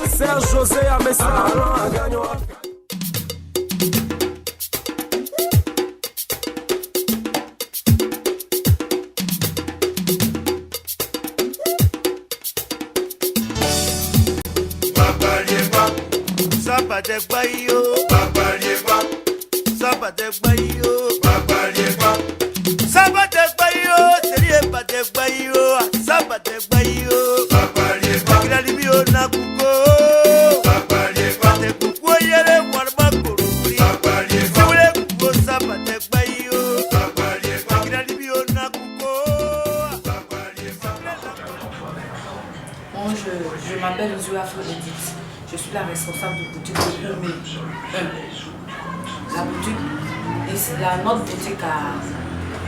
Serge José Amessa. Je m'appelle Zoé Afro-Edith. Je suis la responsable de boutique de 2001. La boutique, notre boutique a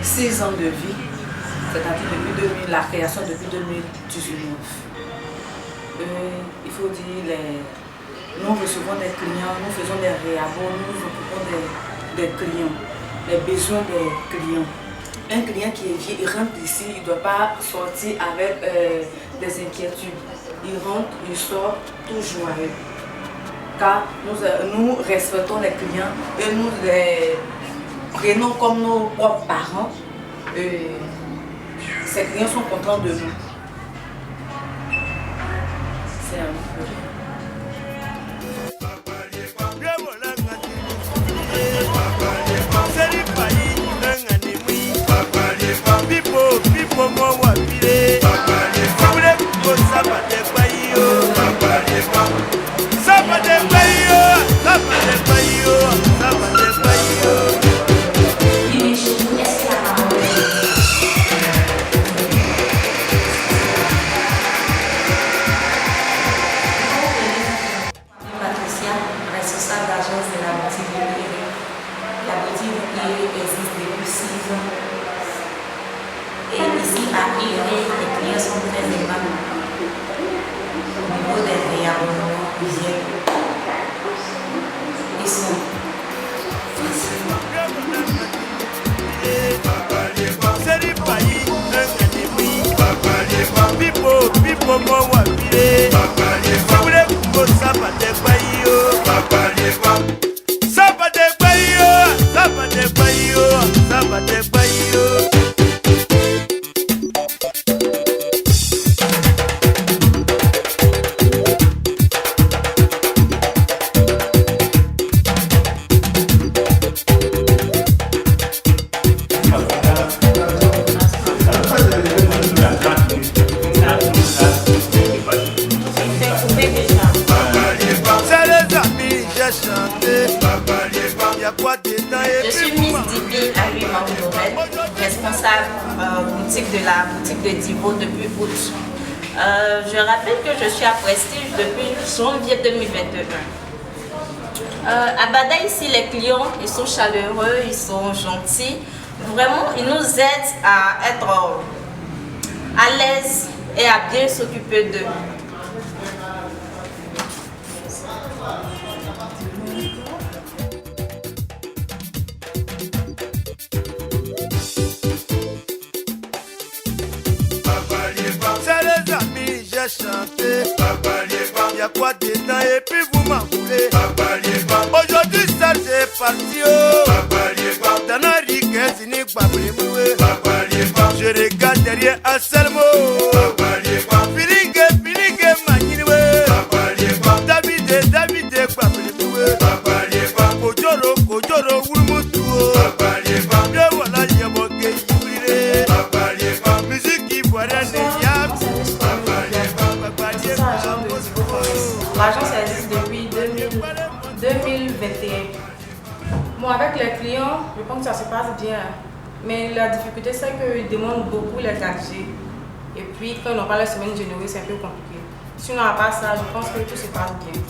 6 ans de vie, c'est-à-dire depuis 2000, la création depuis 2019. Il faut dire, nous recevons des clients, nous faisons des réabos, nous nous occupons des clients, les besoins des clients. Un client qui il rentre ici, il ne doit pas sortir avec des inquiétudes. Il rentre, il sort tout joyeux. Car nous respectons les clients et nous les prenons comme nos propres parents. Ces clients sont contents de nous. C'est un peu. Responsable d'agence de la boutique de Iré. La boutique Iré existe depuis 6 ans. Et ici à Iré, les clients sont très aimables. Au niveau des réabonnements, ils sont Je suis Miss Dibi Ari-Maoudorel, responsable boutique de la boutique de Divo depuis août. Je rappelle que je suis à Prestige depuis janvier 2021. À Bada, ici, les clients, ils sont chaleureux, ils sont gentils. Vraiment, ils nous aident à être à l'aise et à bien s'occuper d'eux. Chanter, il y a quoi dedans et puis vous m'en voulez. Aujourd'hui ça c'est parti. Dans la riquesse, ni pas moué. Je regarde derrière un seul mot. Filingue, manine. David, pas moué. Kojoro, Wulmutu. Bien voilà, il y a mon gay. Musique ivoirienne. L'agence existe depuis 2021. Bon, avec les clients, je pense que ça se passe bien. Mais la difficulté, c'est qu'ils demandent beaucoup les gadgets. Et puis, quand on n'a pas la semaine générée, c'est un peu compliqué. Sinon, à part ça, je pense que tout se passe bien.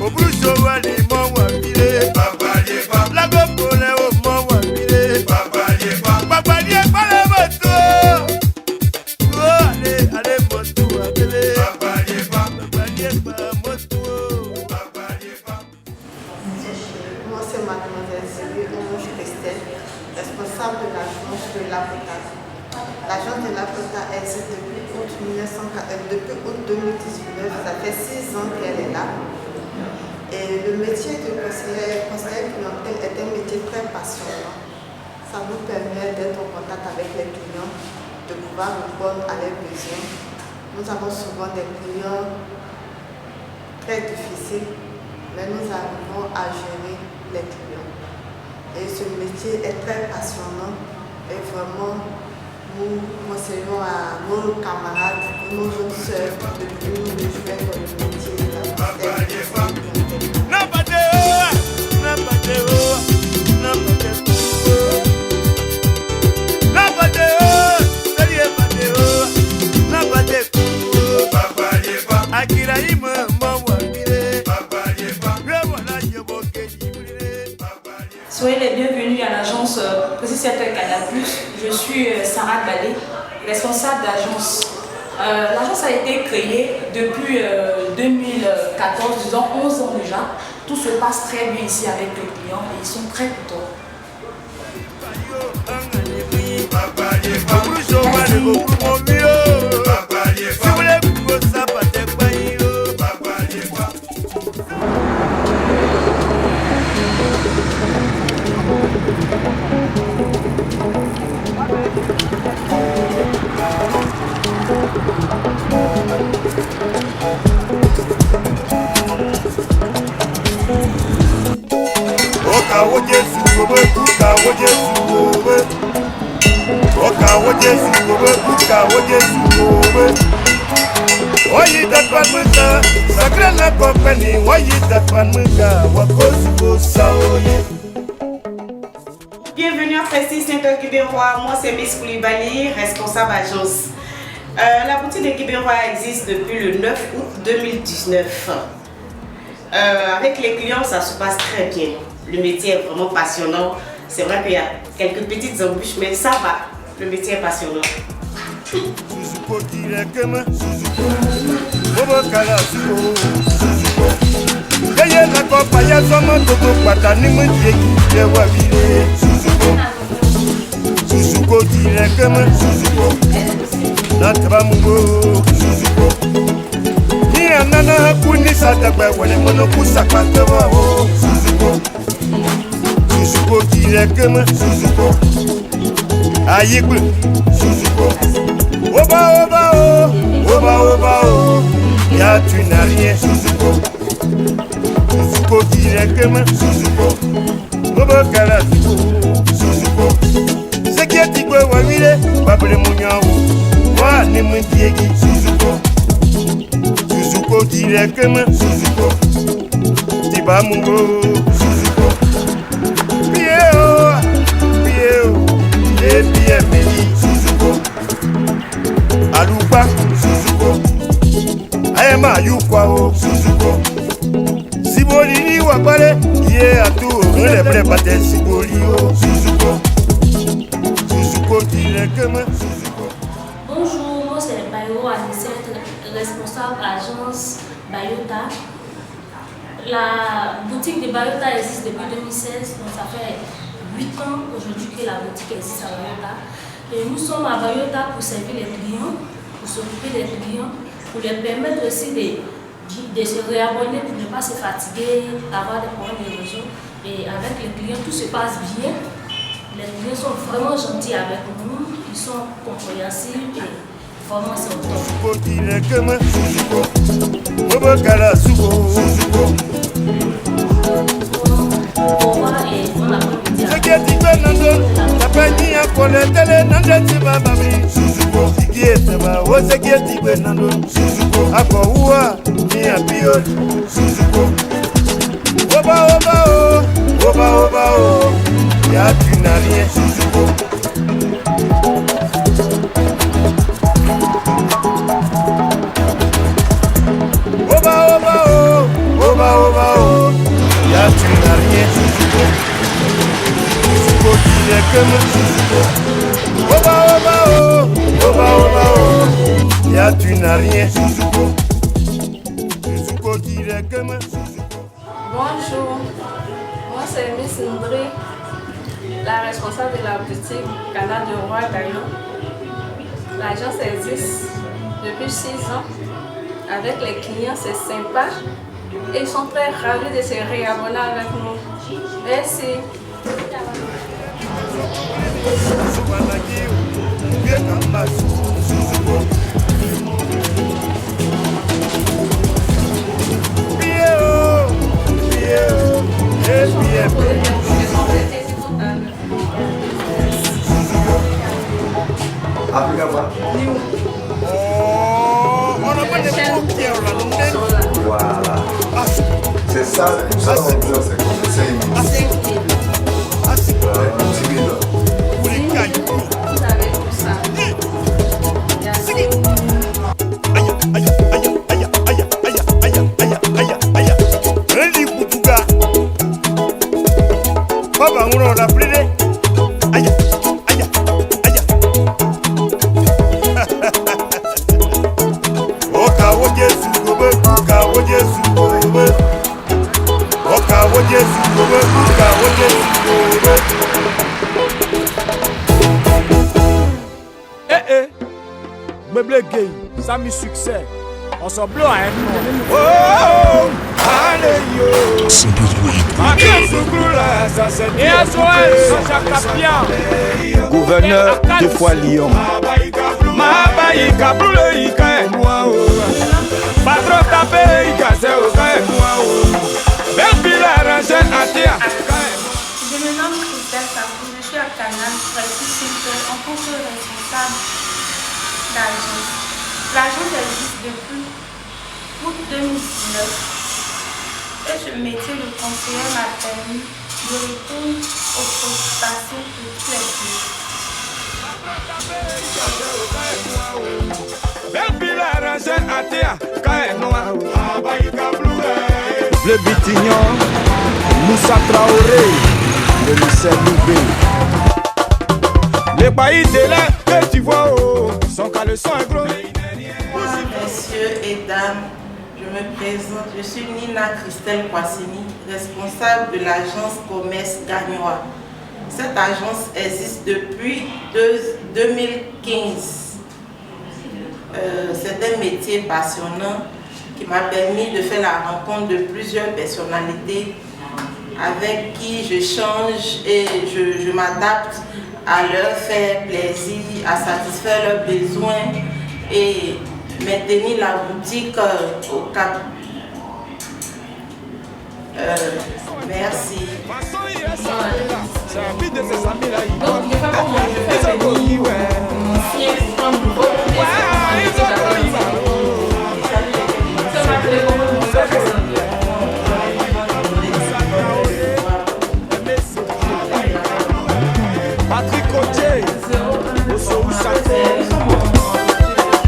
Au responsable de l'agence de l'Aprota. L'agence de l'Aprota existe depuis août 2019, ça fait 6 ans qu'elle est là. Et le métier de conseiller clientèle est un métier très passionnant. Ça nous permet d'être en contact avec les clients, de pouvoir répondre à leurs besoins. Nous avons souvent des clients très difficiles, mais nous arrivons à gérer les clients. Et ce métier est très passionnant et vraiment nous conseillons à nos camarades, nos autres sœurs de venir nous jouer dans le métier de la Soyez les bienvenus à l'agence Précis-Secteur Canal+. Je suis Sarah Balé, responsable d'agence. L'agence a été créée depuis 2014, disons 11 ans déjà. Tout se passe très bien ici avec les clients et ils sont très contents. Bienvenue à Prestige Guibérois, moi c'est Miss Koulibaly, responsable agence. La boutique de Guibérois existe depuis le 9 août 2019. Avec les clients, ça se passe très bien. Le métier est vraiment passionnant. C'est vrai qu'il y a quelques petites embûches, mais ça va. Le métier est passionnant. Aïe, Oba, oba, oh, oba, oba, oh, ya tu n'as rien, Suzuko. Suzuko directement, Suzuko. Oba, kala, Suzuko. C'est qui est dit que Wamile, Babele Mouniaou, Wa Nemundiegi, Suzuko. Suzuko directement, Suzuko. Tiba Mungo, Suzuko. Pieo, et bien Meli, Suzuko. Alupa, Suzuko. Ayama Yukwa, Suzuko. Siboli ni Wapale, Yé à tout, le vrai bâtiment Siboli, Suzuko. Suzuko directement, Suzuko. Bonjour, moi c'est Bayo Anicette, responsable agence Bayota. La boutique de Bayota existe depuis 2016, donc ça fait 8 ans aujourd'hui que la boutique existe à Bayota. Et nous sommes à Bayota pour servir les clients, pour s'occuper des clients, pour les permettre aussi de se réabonner pour ne pas se fatiguer, avoir des problèmes de réseau. Et avec les clients, tout se passe bien. Les clients sont vraiment gentils avec nous, ils sont compréhensifs et vraiment c'est au top. Au revoir et bon après-midi. Oba, oba, oh, oba, oba, oh, ya tu n'as rien, Suzuko. Oba, oba, oh, oba, oba, oh. n'as rien. Suzuko qui n'est que moi. Oba oba oh, oba oba oh. Ya tu n'as rien. Suzuko qui n'est que moi. Bonjour, moi c'est Miss Ndri, la responsable de la boutique Canal de Roi Gaillon. L'agence existe depuis 6 ans. Avec les clients, c'est sympa. Et ils sont très ravis de se réabonner avec nous. Merci. Voilà. C'est ça, c'est ça, c'est comme ça. Sami succès, on s'en bloque à un nom. Oh, allez yo. Gouverneur de fois Lyon. Je me nomme Christelle Sapou, je suis à Canal, précis en tant que responsable d'agence. L'agence existe depuis août 2019 et ce métier de conseiller m'a permis de répondre aux préoccupations de tous les clients. Le Bitignon, Moussa Traoré, le lycée Loubé. Les pays de là que tu vois, son caleçon est gros. Messieurs et dames, je me présente, je suis Nina Christelle Poissini, responsable de l'agence Commerce Gagnois. Cette agence existe depuis 2015. C'est un métier passionnant qui m'a permis de faire la rencontre de plusieurs personnalités avec qui je change et je m'adapte à leur faire plaisir, à satisfaire leurs besoins et maintenir la boutique au cap. Merci.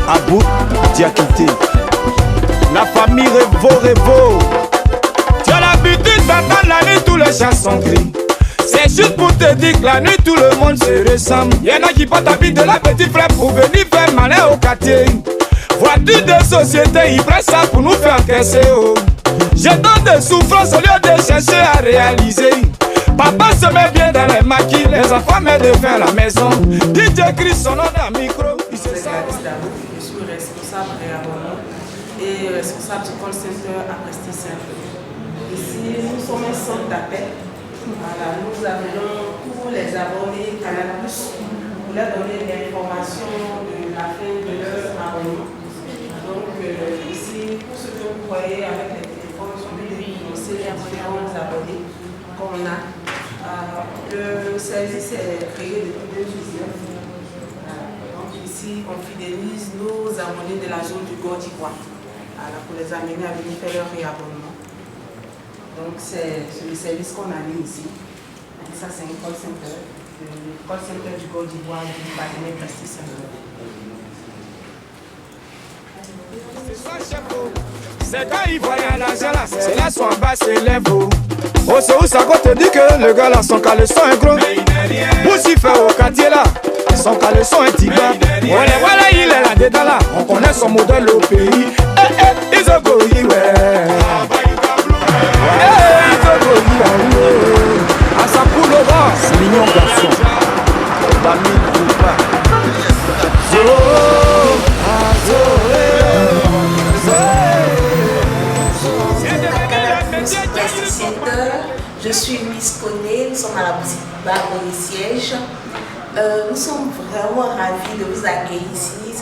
Abou Diakité, la famille Revo. Tu as l'habitude d'entendre la nuit tous les chansons crient. C'est juste pour te dire que la nuit tout le monde se ressemble. Y'en a qui portent habit de la petite frère pour venir faire malin au quartier. Voiture de société, ils prennent ça pour nous faire encaisser. Je donne des souffrances au lieu de chercher à réaliser. Papa se met bien dans les maquis, les enfants mettent de faim à la maison. DJ crie son nom dans le micro. Je suis responsable réabonnement et responsable du call center à Prestige-Saint-Louis. Ici, nous sommes un centre d'appel. Voilà, nous appelons tous les abonnés Canal+, pour leur donner l'information de la fin de leur abonnement. Donc ici, pour ce que vous voyez avec les téléphones, celui de financer les différents abonnés qu'on a. Le service est créé depuis 2019. Donc ici, on fidélise nos abonnés de la zone du Côte d'Ivoire pour les amener à venir faire leur réabonnement. Donc c'est le service qu'on a mis ici. Donc, ça c'est un call center, le call center du Côte d'Ivoire du partenaire Prestige Saint-Louis. C'est quand il voyait l'argent là, c'est là son bas s'élève. Oh, c'est où ça qu'on te dit que le gars là, son caleçon est gros. Aussi fait au quartier là, son caleçon est tigre. Voilà, il est là dedans là, on connaît son modèle au pays. Ils ont goyi, ouais. Ils ont goyi, ouais. À sa poule au bas, c'est mignon garçon. Bamine Koupa. Je suis Miss Koné, nous sommes à la boutique Barreau et Siège. Nous sommes vraiment ravis de vous accueillir ici.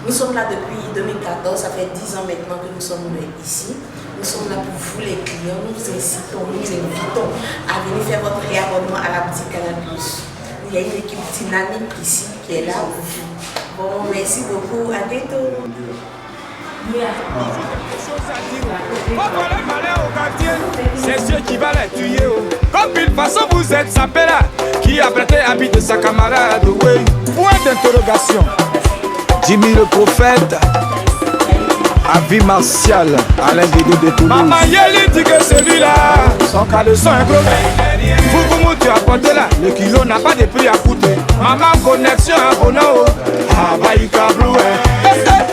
Nous sommes là depuis 2014, ça fait 10 ans maintenant que nous sommes ici. Nous sommes là pour vous les clients, nous vous incitons, nous vous invitons à venir faire votre réabonnement à la boutique Canal+. Il y a une équipe dynamique ici qui est là pour vous. Bon, merci beaucoup, à bientôt. C'est Dieu qui va les tuer. Comme une façon vous êtes sapé là, qui a prêté habit de sa camarade. Oui. Point d'interrogation. Jimmy le prophète. Avis martial. Alain Bédou de Toulouse. Maman Yeli dit que celui-là, son caleçon est gros. Vous comment tu as porté là, le kilo n'a pas de prix à coûter. Maman connexion à Bono. Ah bah il cablou.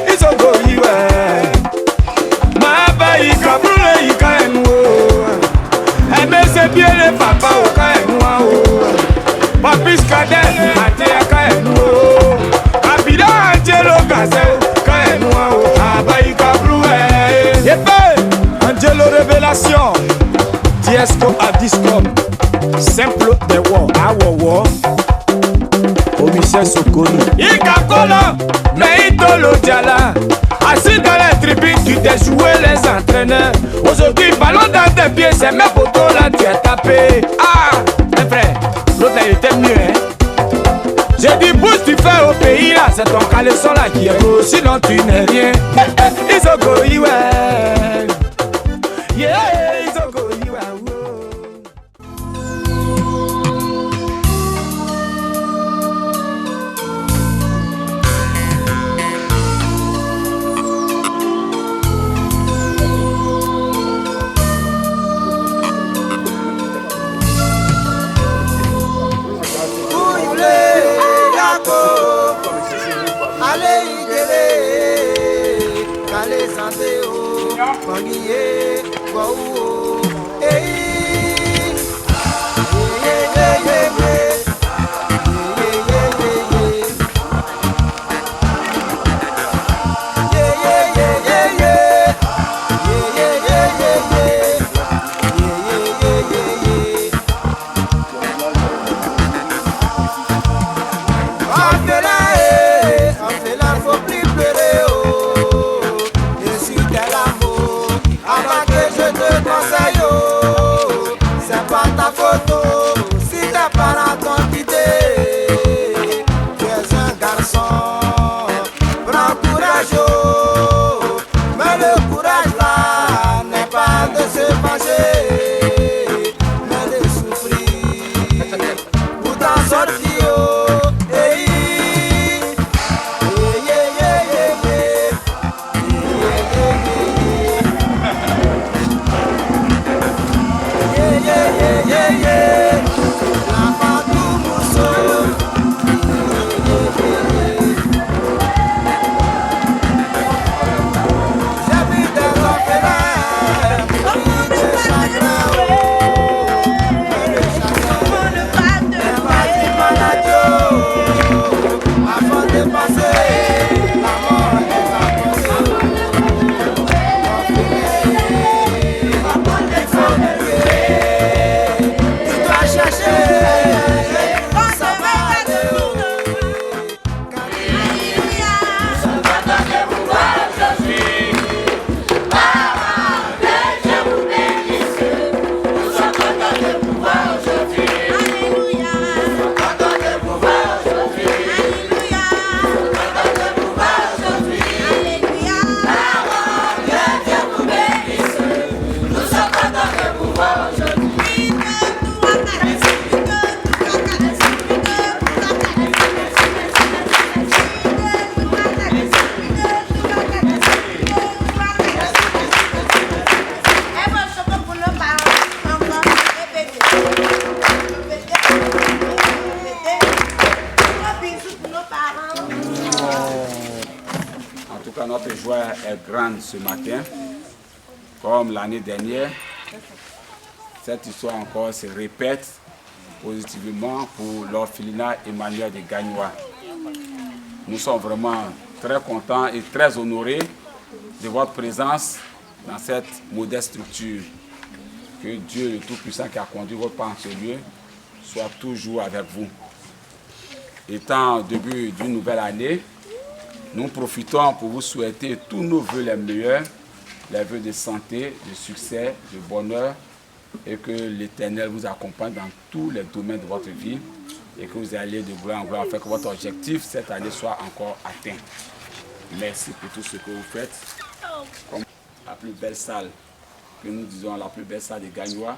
Ils sont goyi ouais. Mais c'est bien les papas au Kaenouao. Papis Kadel, Atea Kaenouao. Abida Angelo Gazelle, Kaenouao. Abaïka Bloué. Yepé, Angelo Révélation. Tiesco à Discom. Simple de War, Awawa. Commissaire Sokoni. Ika Kola, Meitolo Diala. Assis dans la tribune, tu t'es joué les entraîneurs. Aujourd'hui, ballon dans tes pieds, c'est mes potos là, tu es tapé. Ah, mes frères, l'autre là, il était mieux, hein. J'ai dit, bouge, tu fais au pays là, c'est ton caleçon là qui est beau, sinon tu n'es rien. Ils ont goyi, ouais. Yeah, ils ont goyi, ouais. J'ai vu des orphelins, des chagrin. joie est grande ce matin. Comme l'année dernière, cette histoire encore se répète positivement pour l'orphelinat Emmanuel de Gagnoa. Nous sommes vraiment très contents et très honorés de votre présence dans cette modeste structure. Que Dieu le Tout-Puissant qui a conduit votre part en ce lieu soit toujours avec vous. Étant au début d'une nouvelle année, nous profitons pour vous souhaiter tous nos vœux les meilleurs, les vœux de santé, de succès, de bonheur, et que l'Éternel vous accompagne dans tous les domaines de votre vie et que vous allez de gloire en gloire afin que votre objectif cette année soit encore atteint. Merci pour tout ce que vous faites. Comme la plus belle salle, que nous disons la plus belle salle de Gagnoa,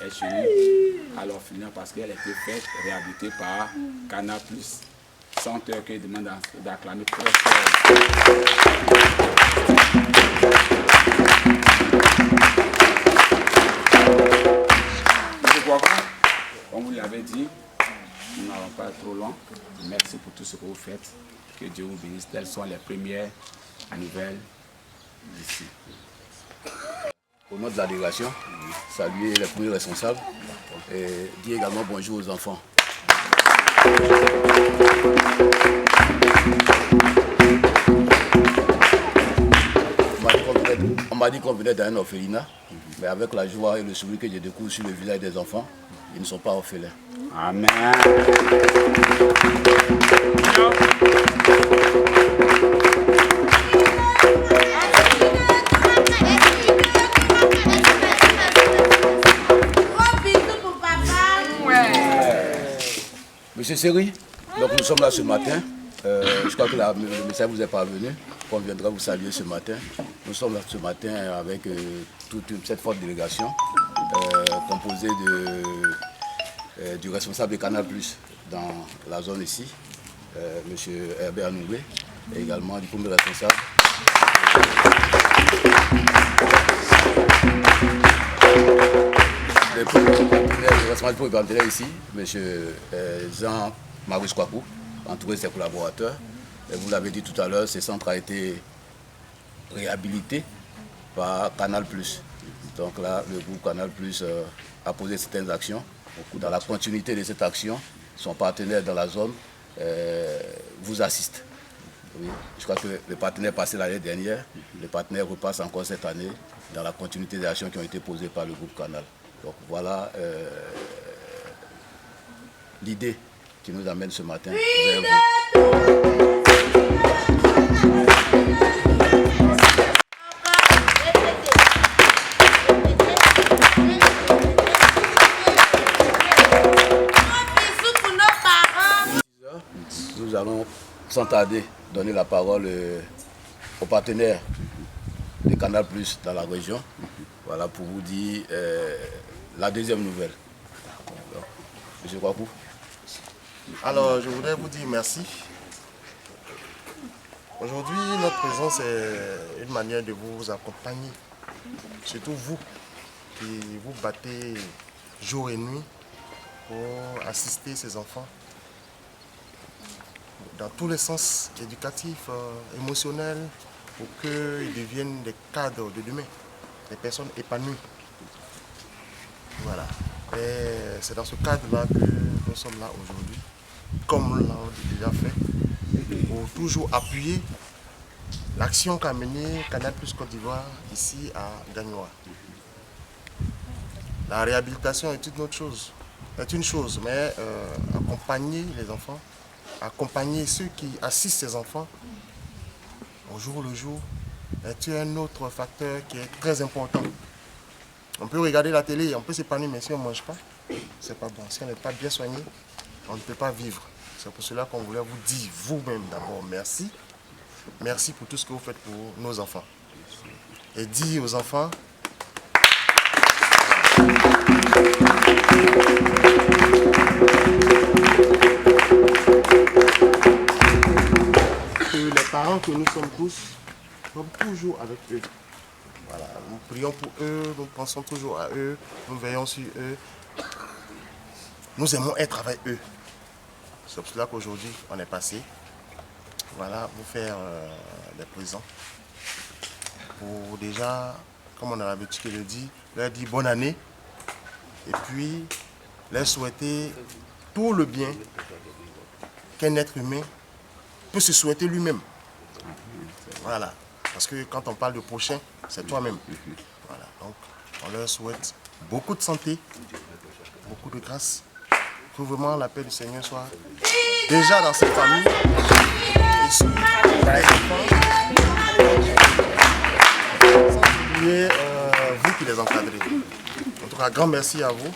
est chez nous à l'orphelinat parce qu'elle a été faite, réhabilitée par Canal+. Chanteur qui demande d'acclamer très fort. Comme vous l'avez dit, nous n'allons pas être trop long. Merci pour tout ce que vous faites. Que Dieu vous bénisse. Telles sont les premières nouvelles d'ici. Au nom de la délégation, saluer les premiers responsables et dire également bonjour aux enfants. On m'a dit qu'on venait d'un orphelinat, mais avec la joie et le sourire que j'ai découvert sur le visage des enfants, ils ne sont pas orphelins. Amen. Monsieur Seri, donc nous sommes là ce matin. Je crois que le message vous est parvenu, qu'on viendra vous saluer ce matin. Nous sommes là ce matin avec toute cette forte délégation composée du responsable de Canal+, dans la zone ici, monsieur Herbert Nouvé, et également du premier responsable. Le responsable du premier ici, monsieur Jean-Maurice Kwaku, entouré de ses collaborateurs. Et vous l'avez dit tout à l'heure, ce centre a été réhabilité par Canal+. Donc là, le groupe Canal+ a posé certaines actions. Dans la continuité de cette action, son partenaire dans la zone vous assiste. Oui. Je crois que le partenaire passé l'année dernière, le partenaire repasse encore cette année dans la continuité des actions qui ont été posées par le groupe Canal. Donc voilà l'idée qui nous amène ce matin vers vous. Nous allons sans tarder donner la parole aux partenaires de Canal+ dans la région. Voilà pour vous dire la deuxième nouvelle. Alors, monsieur Kwaku. Alors, je voudrais vous dire merci. Aujourd'hui, notre présence est une manière de vous accompagner. Surtout vous qui vous battez jour et nuit pour assister ces enfants dans tous les sens éducatifs, émotionnels, pour qu'ils deviennent des cadres de demain, des personnes épanouies. Voilà. Et c'est dans ce cadre-là que nous sommes là aujourd'hui, comme nous l'avons déjà fait, pour toujours appuyer l'action qu'a menée Canal+ Côte d'Ivoire ici à Gagnoa. La réhabilitation est une autre chose. C'est une chose, mais accompagner les enfants, accompagner ceux qui assistent ces enfants au jour le jour est un autre facteur qui est très important. On peut regarder la télé, on peut s'épanouir, mais si on ne mange pas, c'est pas bon. Si on n'est pas bien soigné, on ne peut pas vivre. C'est pour cela qu'on voulait vous dire vous-même d'abord merci. Merci pour tout ce que vous faites pour nos enfants. Et dire aux enfants que les parents que nous sommes tous sommes toujours avec eux. Voilà, nous prions pour eux, nous pensons toujours à eux, nous veillons sur eux. Nous aimons être avec eux. C'est pour cela qu'aujourd'hui, on est passé. Voilà, vous faire des présents pour déjà, comme on a l'habitude de le dire, leur dire bonne année et puis leur souhaiter tout le bien qu'un être humain peut se souhaiter lui-même. Voilà. Parce que quand on parle de prochain, c'est toi-même. Voilà. Donc, on leur souhaite beaucoup de santé, beaucoup de grâce. Que vraiment la paix du Seigneur soit déjà dans cette famille et sur les enfants. Sans oublier vous qui les encadrez. En tout cas, grand merci à vous.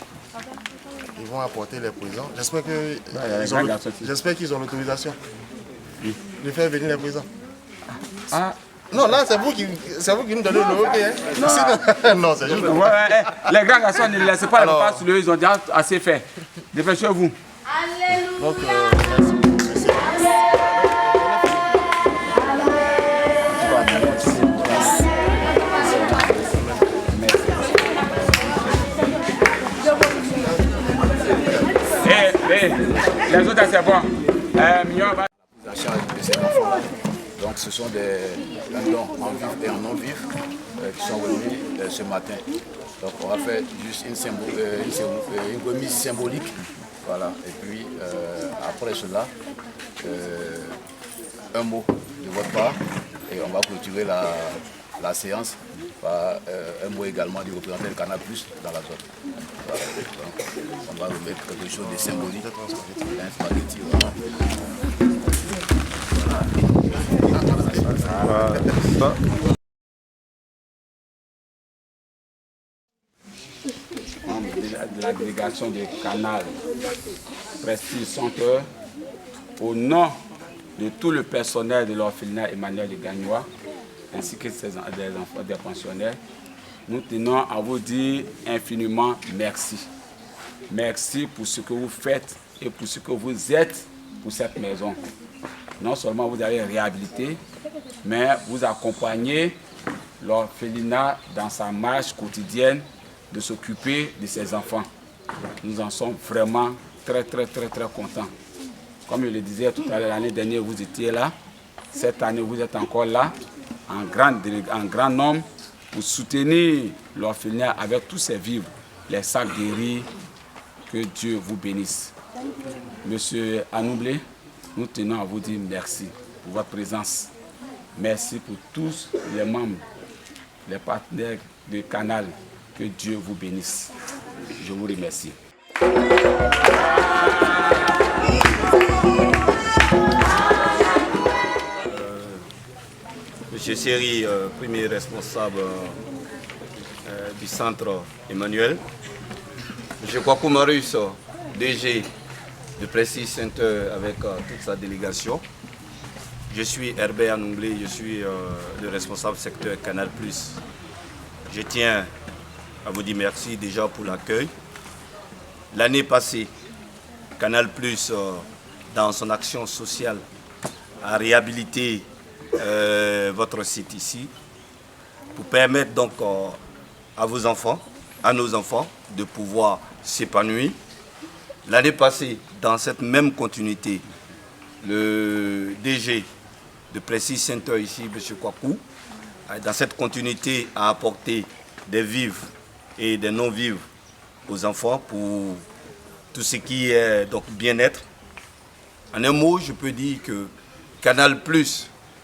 Ils vont apporter les présents. J'espère qu'ils ont l'autorisation de faire venir les présents. Ah. Non, là, c'est vous qui nous donnez le OK. Hein? Non, c'est juste... Les grands garçons ne laissent pas les repas sur eux, ils ont déjà assez fait. Dépêchez-vous. Alléluia. Donc, les autres, c'est bon. Mignon va... La charge de ces enfants-là. Donc ce sont des dons en vif et en non-vif qui sont remis ce matin. Donc on va faire juste une remise symbolique. Voilà. Et puis après cela, un mot de votre part et on va clôturer la séance par un mot également du représentant du Canal Plus dans la zone. Voilà. Donc on va remettre quelque chose de symbolique. Un spaghetti. Voilà. De la délégation du Canal Prestige Center, au nom de tout le personnel de l'orphelinat Emmanuel de Gagnois, ainsi que des pensionnaires, nous tenons à vous dire infiniment merci. Merci pour ce que vous faites et pour ce que vous êtes pour cette maison. Non seulement vous avez réhabilité, mais vous accompagnez l'orphelinat dans sa marche quotidienne de s'occuper de ses enfants. Nous en sommes vraiment très contents. Comme je le disais tout à l'heure, l'année dernière vous étiez là, cette année vous êtes encore là, en grand nombre, pour soutenir l'orphelinat avec tous ses vivres, les sacs de riz. Que Dieu vous bénisse. Monsieur Anoublé, nous tenons à vous dire merci pour votre présence. Merci pour tous les membres, les partenaires du canal. Que Dieu vous bénisse. Je vous remercie. Monsieur Seri, premier responsable du centre Emmanuel. Monsieur Kwaku Marius, DG de Prestige Center avec toute sa délégation. Je suis Herbert Anoublé, je suis le responsable secteur Canal+. Je tiens à vous dire merci déjà pour l'accueil. L'année passée, Canal+, dans son action sociale, a réhabilité votre site ici pour permettre donc à vos enfants, à nos enfants, de pouvoir s'épanouir. L'année passée, dans cette même continuité, le DG de Prestige Center ici, M. Kwaku, dans cette continuité, a apporté des vivres et des non-vivres aux enfants pour tout ce qui est donc bien-être. En un mot, je peux dire que Canal+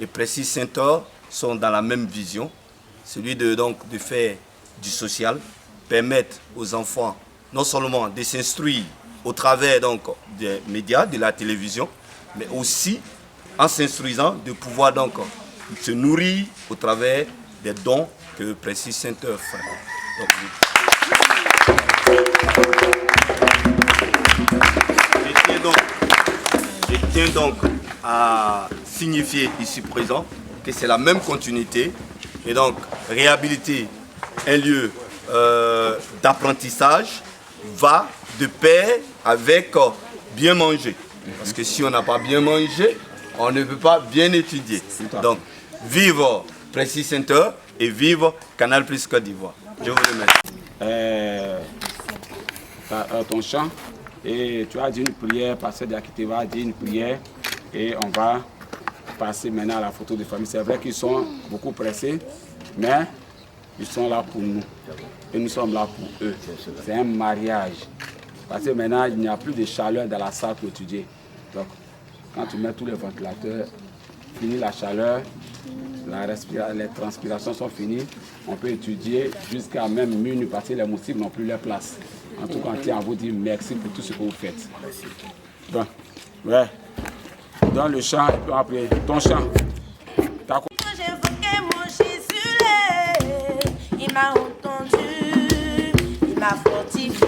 et Prestige Center sont dans la même vision, celui de faire du social, permettre aux enfants non seulement de s'instruire au travers donc des médias, de la télévision, mais aussi en s'instruisant de pouvoir donc se nourrir au travers des dons que Prestige Center fait. Je tiens donc à signifier ici présent que c'est la même continuité et donc réhabiliter un lieu d'apprentissage va de pair avec bien manger. Parce que si on n'a pas bien mangé, on ne peut pas bien étudier. Donc, vive Prestige Center et vive Canal+ Côte d'Ivoire. Je vous remercie. Ton chant, et tu as dit une prière, Pasteur Diakité va dire une prière, et on va passer maintenant à la photo de famille. C'est vrai qu'ils sont beaucoup pressés, Mais ils sont là pour nous et nous sommes là pour eux. C'est un mariage. Parce que maintenant, il n'y a plus de chaleur dans la salle pour étudier. Donc, quand tu mets tous les ventilateurs, fini la chaleur, les transpirations sont finies, on peut étudier jusqu'à même minuit parce que les moustiques n'ont plus leur place. En tout cas, on tient à vous dire merci pour tout ce que vous faites. Bon, ouais. Dans le chant, et puis après, ton chant. J'évoquais mon Jésus, il m'a entendu, il m'a fortifié.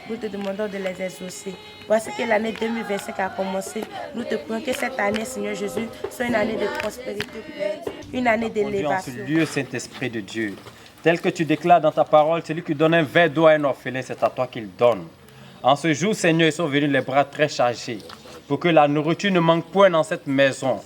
Nous te demandons de les exaucer. Voici que l'année 2025 a commencé. Nous te prions que cette année, Seigneur Jésus, soit une année de prospérité, une année d'élévation. En ce lieu, Saint-Esprit de Dieu, tel que tu déclares dans ta parole, celui qui donne un verre d'eau à un orphelin, c'est à toi qu'il donne. En ce jour, Seigneur, ils sont venus les bras très chargés pour que la nourriture ne manque point dans cette maison.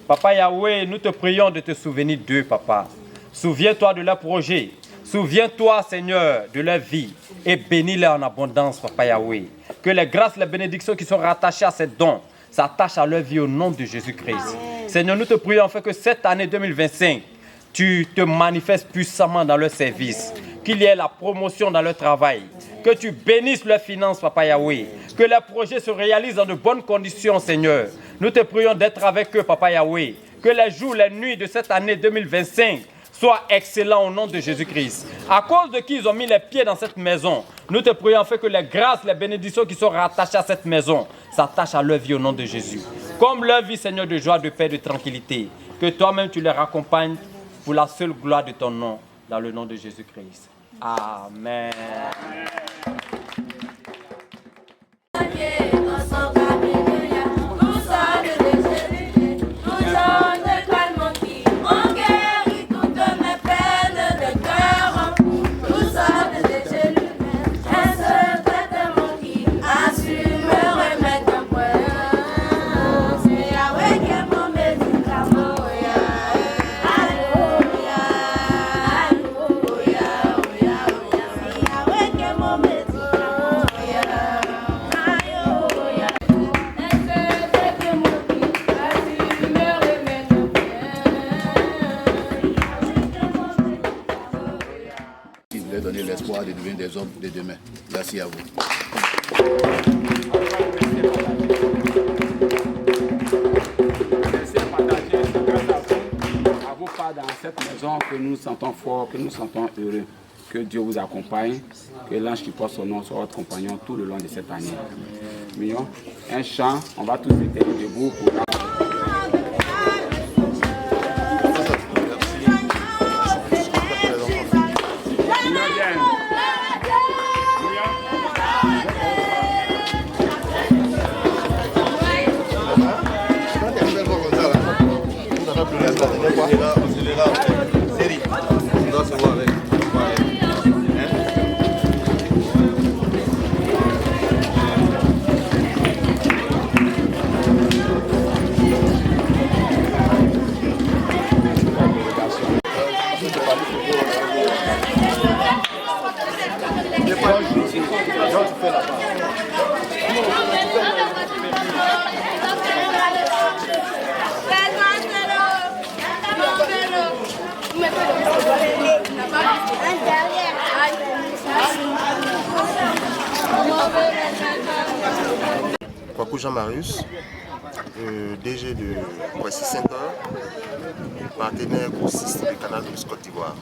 Papa Yahweh, nous te prions de te souvenir d'eux, Papa. Souviens-toi de leurs projets. Souviens-toi, Seigneur, de leur vie et bénis-les en abondance, Papa Yahweh. Que les grâces, les bénédictions qui sont rattachées à ces dons s'attachent à leur vie au nom de Jésus-Christ. Seigneur, nous te prions en fait que cette année 2025, tu te manifestes puissamment dans leur service, qu'il y ait la promotion dans leur travail, que tu bénisses leurs finances, Papa Yahweh, que leurs projets se réalisent dans de bonnes conditions, Seigneur. Nous te prions d'être avec eux, Papa Yahweh, que les jours, les nuits de cette année 2025 soient excellents au nom de Jésus-Christ. À cause de qui ils ont mis les pieds dans cette maison, nous te prions en fait que les grâces, les bénédictions qui sont rattachées à cette maison s'attachent à leur vie au nom de Jésus. Comme leur vie, Seigneur, de joie, de paix, de tranquillité, que toi-même tu les raccompagnes pour la seule gloire de ton nom, dans le nom de Jésus-Christ. Amen. Donner l'espoir de devenir des hommes de demain. Merci à vous. À vous pas dans cette maison que nous nous sentons forts, que nous nous sentons heureux. Que Dieu vous accompagne, que l'ange qui porte son nom soit votre compagnon tout le long de cette année. Mignon, un chant, on va tous être debout pour... Kwaku Jean-Marius, DG de Voici Center, partenaire grossiste du Canal Plus Côte d'Ivoire.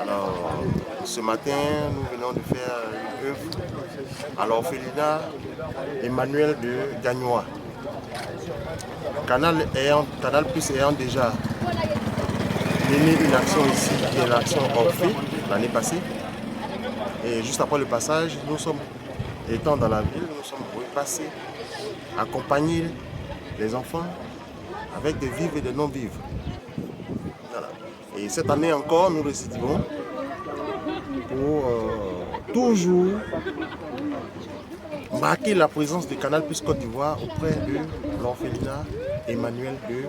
Alors, ce matin, nous venons de faire une œuvre à l'orphelinat Emmanuel de Gagnois. Canal Plus ayant déjà mené une action ici, qui est l'action Orphée, l'année passée. Et juste après le passage, nous sommes, étant dans la ville, nous sommes repassés, accompagner les enfants avec des vivres et des non-vivres. Voilà. Et cette année encore, nous récidivons pour toujours marquer la présence du Canal Plus Côte d'Ivoire auprès de l'orphelinat Emmanuel de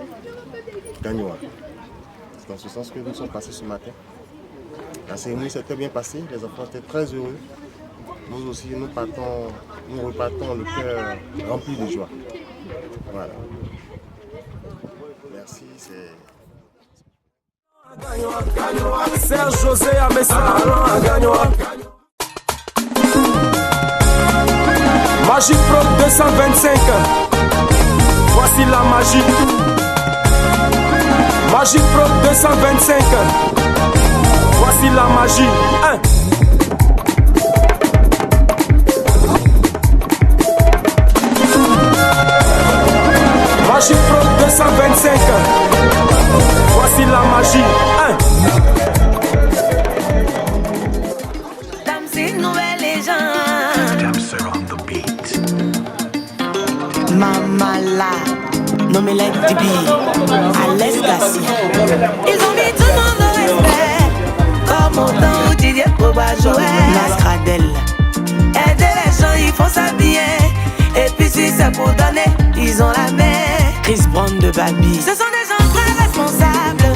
gagnois. C'est dans ce sens que nous sommes passés ce matin. La cérémonie s'est très bien passée, les enfants étaient très heureux. Nous aussi, nous repartons le cœur rempli de joie. Voilà. Merci, c'est... Serge José Amessa. Magic Pro 225. Voici la magie. Magic Pro 225. Voici la magie. Magic Pro 225. Voici la magie. Damsel, nouvelle légende. Damsel on the beat. Mama la, nommé like DB, Alex Gassi. Ils ont mis tout le monde au respect. Comme autant où Didier Proba jouait. Nascradel. Aider les gens, ils font s'habiller. Et puis si c'est pour donner, ils ont la main. Chris Brown de Babi. Ce sont des gens très responsables.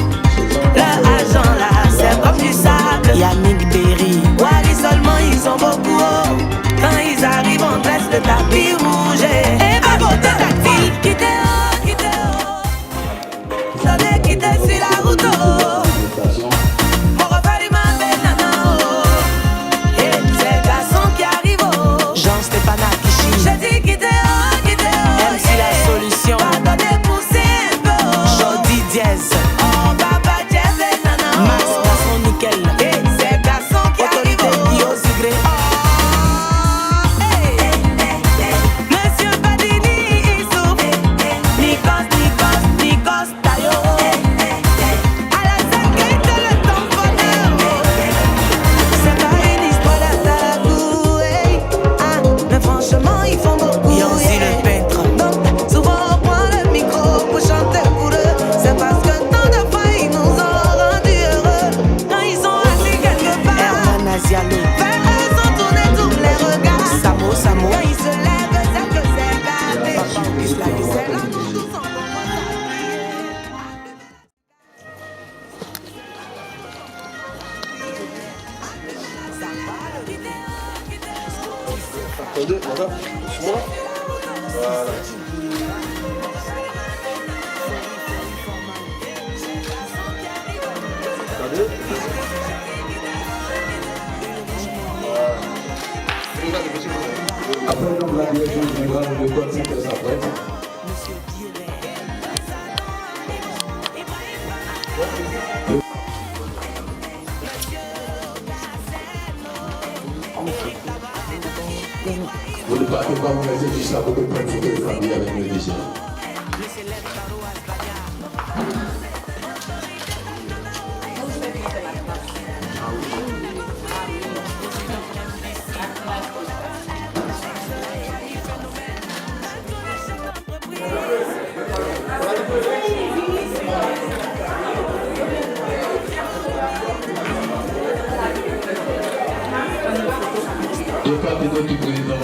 Leur argent là, c'est comme du sable. Yannick Berry, Wally seulement, ils sont beaucoup haut. Quand ils arrivent, on dresse le tapis rouge. Et ma beauté tactile, quittez haut, quittez haut. Donnez, quittez sur la route haut. Mon refait du m'appelle Nana haut. Et c'est le garçon qui arrive haut. Jean-Stéphane Akichi. J'ai dit quittez haut, quittez haut. MC la solution. Pardonnez, poussez un peu haut. Jody Diaz. Oh, papa Diaz et Nana haut. Max Garçon nickel. Et c'est le garçon qui arrive haut. Yo Zigré. Monsieur Badini, il souffre. Nikos, Nikos, Nikos, Tayo. À la scène, le temps bonheur. C'est pas une histoire d'Atalagou. Mais franchement, ils font beaucoup. Et aussi le peintre. Donc, souvent, on prend le micro pour chanter pour eux. C'est parce que tant de fois, ils nous ont rendus heureux. Quand ils sont assis quelque part. Herman Azialo. Vers eux sont tournés tous les regards. Samo, Samo. Quand ils se lèvent, c'est que c'est gardé. C'est là que tous sont Attendez, madame, doucement. Voilà. Attendez. Après, donc, la direction générale de l'école s'apprête. Vous ne partez pas vous laisser juste là pour que prenne photo de famille avec le DJ. Je parle de notre président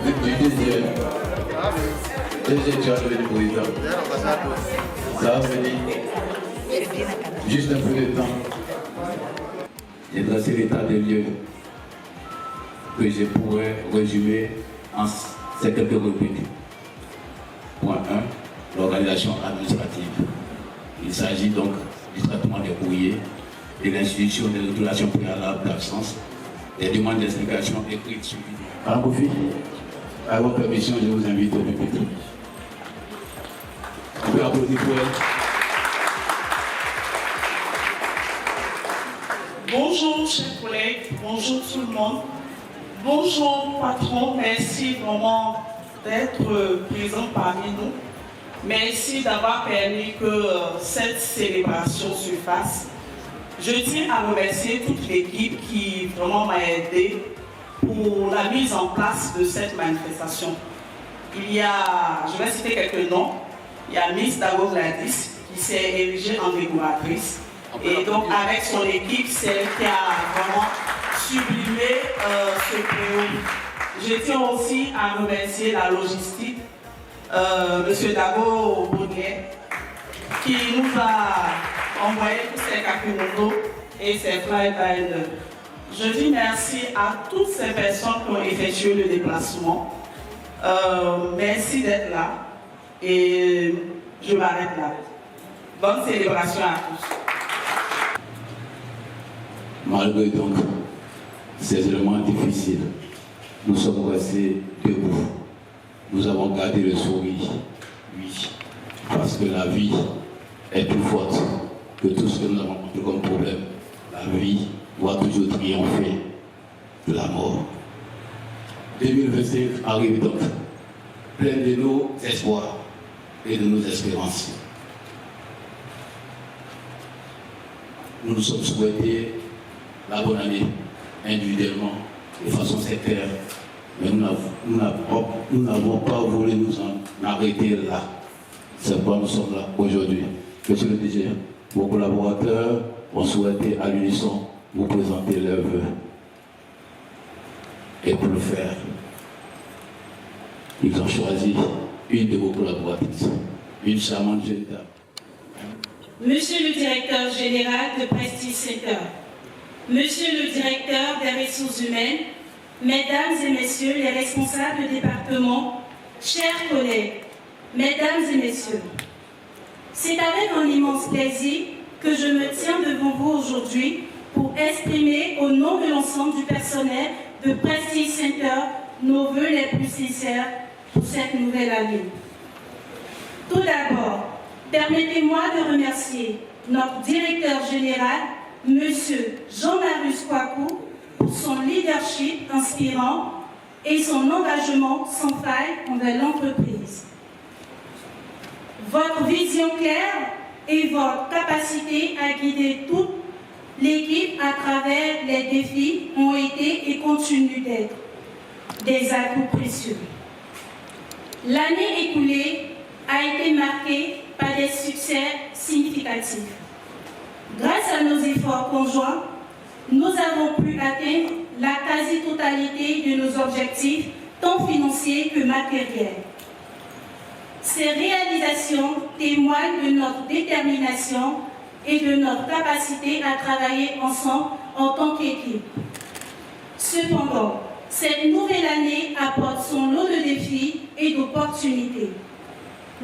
du deuxième. Deuxième, tu as levé le président. Ça va venir. Juste un peu de temps. J'ai dressé l'état des lieux que je pourrais résumer en ces quelques rubriques. Point 1, l'organisation administrative. Il s'agit donc du traitement des courriers, de l'institution des régulations préalables d'absence, des demandes d'explication écrites suivies. Madame Kofi, à votre permission, je vous invite au pupitre. Vous pouvez applaudir pour elle. Bonjour chers collègues, bonjour tout le monde. Bonjour patron, merci vraiment d'être présent parmi nous. Merci d'avoir permis que cette célébration se fasse. Je tiens à remercier toute l'équipe qui vraiment m'a aidé pour la mise en place de cette manifestation. Il y a, je vais citer quelques noms, il y a Miss Dago Gladys qui s'est érigée en décoratrice. Et donc avec son équipe, c'est elle qui a vraiment sublimé ce prélude. Je tiens aussi à remercier la logistique, M. Dago Bonnier, qui nous a envoyé tous ces capimotos et ces flybys. Je dis merci à toutes ces personnes qui ont effectué le déplacement. Merci d'être là et je m'arrête là. Bonne célébration à tous. Malgré donc ces éléments difficiles, nous sommes restés debout. Nous avons gardé le sourire, oui, parce que la vie est plus forte que tout ce que nous avons rencontré comme problème. La vie doit toujours triompher de la mort. 2025 arrive donc, plein de nos espoirs et de nos espérances. Nous nous sommes souhaités la bonne année, individuellement, de façon sectaire, mais nous n'avons pas voulu nous en arrêter là. C'est pourquoi nous sommes là aujourd'hui. Monsieur le DG, vos collaborateurs ont souhaité à l'unisson vous présenter leurs vœux. Et pour le faire, ils ont choisi une de vos collaboratrices, une charmante jeune dame. Monsieur le directeur général de Prestige Center, Monsieur le directeur des ressources humaines, Mesdames et Messieurs les responsables de département, chers collègues, Mesdames et Messieurs, c'est avec un immense plaisir que je me tiens devant vous aujourd'hui pour exprimer au nom de l'ensemble du personnel de Prestige Center nos vœux les plus sincères pour cette nouvelle année. Tout d'abord, permettez-moi de remercier notre directeur général, Monsieur Jean-Marius Kouakou, pour son leadership inspirant et son engagement sans faille envers l'entreprise. Votre vision claire et votre capacité à guider toute l'équipe à travers les défis ont été et continuent d'être des atouts précieux. L'année écoulée a été marquée par des succès significatifs. Grâce à nos efforts conjoints, nous avons pu atteindre la quasi-totalité de nos objectifs, tant financiers que matériels. Ces réalisations témoignent de notre détermination et de notre capacité à travailler ensemble en tant qu'équipe. Cependant, cette nouvelle année apporte son lot de défis et d'opportunités.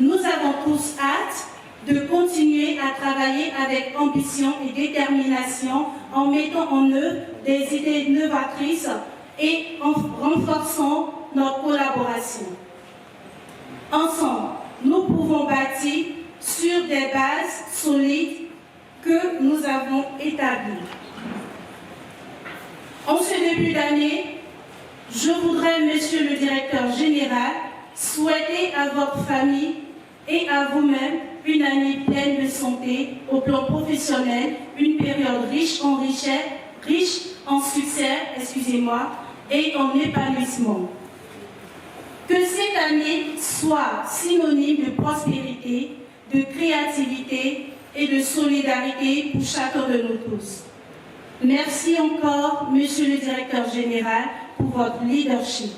Nous avons tous hâte de continuer à travailler avec ambition et détermination en mettant en œuvre des idées novatrices et en renforçant notre collaboration. Ensemble, nous pouvons bâtir sur des bases solides que nous avons établies. En ce début d'année, je voudrais, Monsieur le Directeur Général, souhaiter à votre famille et à vous-même une année pleine de santé au plan professionnel, une période riche en richesse, riche en succès, et en épanouissement. Que cette année soit synonyme de prospérité, de créativité et de solidarité pour chacun de nous tous. Merci encore, Monsieur le Directeur Général, pour votre leadership.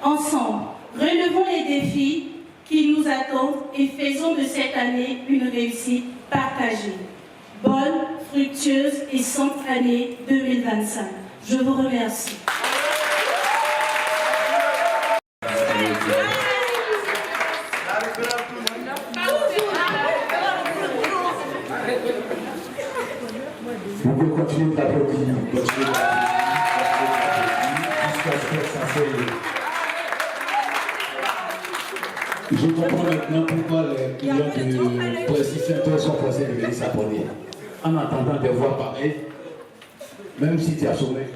Ensemble, relevons les défis qui nous attendent et faisons de cette année une réussite partagée. Bonne, fructueuse et sainte année 2025. Je vous remercie. Vous pouvez continuer d'applaudir, jusqu'à ce que ça fait. Je comprends maintenant pourquoi les clients de Prestige Center sont forcés de venir s'abonner. En attendant des voix pareilles, même si tu as sommeil,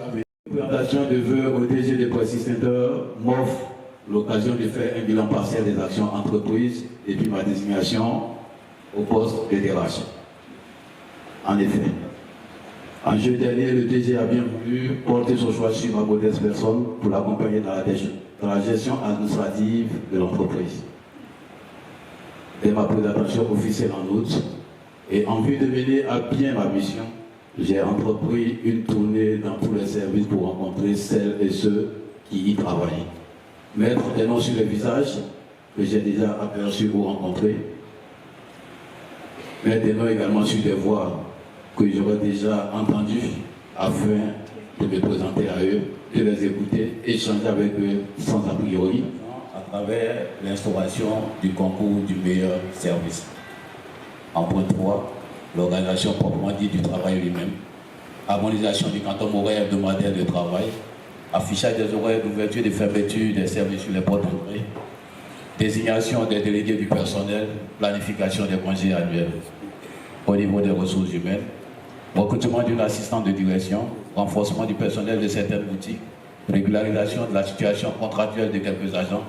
la présentation de vœux au DG de Prestige Center m'offre l'occasion de faire un bilan partiel des actions entreprises depuis ma désignation au poste de DRH. En effet, en juillet dernier, le DG a bien voulu porter son choix sur ma modeste personne pour l'accompagner dans la gestion administrative de l'entreprise. Dès ma présentation officielle en août, et en vue de mener à bien ma mission, j'ai entrepris une tournée dans tous les services pour rencontrer celles et ceux qui y travaillent. Mettre des noms sur les visages que j'ai déjà aperçus ou rencontrés, mais des noms également sur des voix que j'aurais déjà entendues afin de me présenter à eux, de les écouter, échanger avec eux sans a priori, à travers l'instauration du concours du meilleur service. En point 3, l'organisation proprement dite du travail lui-même, harmonisation du quantum horaire hebdomadaire de travail, affichage des horaires d'ouverture et de fermeture des services sur les portes d'entrée, désignation des délégués du personnel, planification des congés annuels. Au niveau des ressources humaines, recrutement d'une assistante de direction, renforcement du personnel de certaines boutiques, régularisation de la situation contractuelle de quelques agents,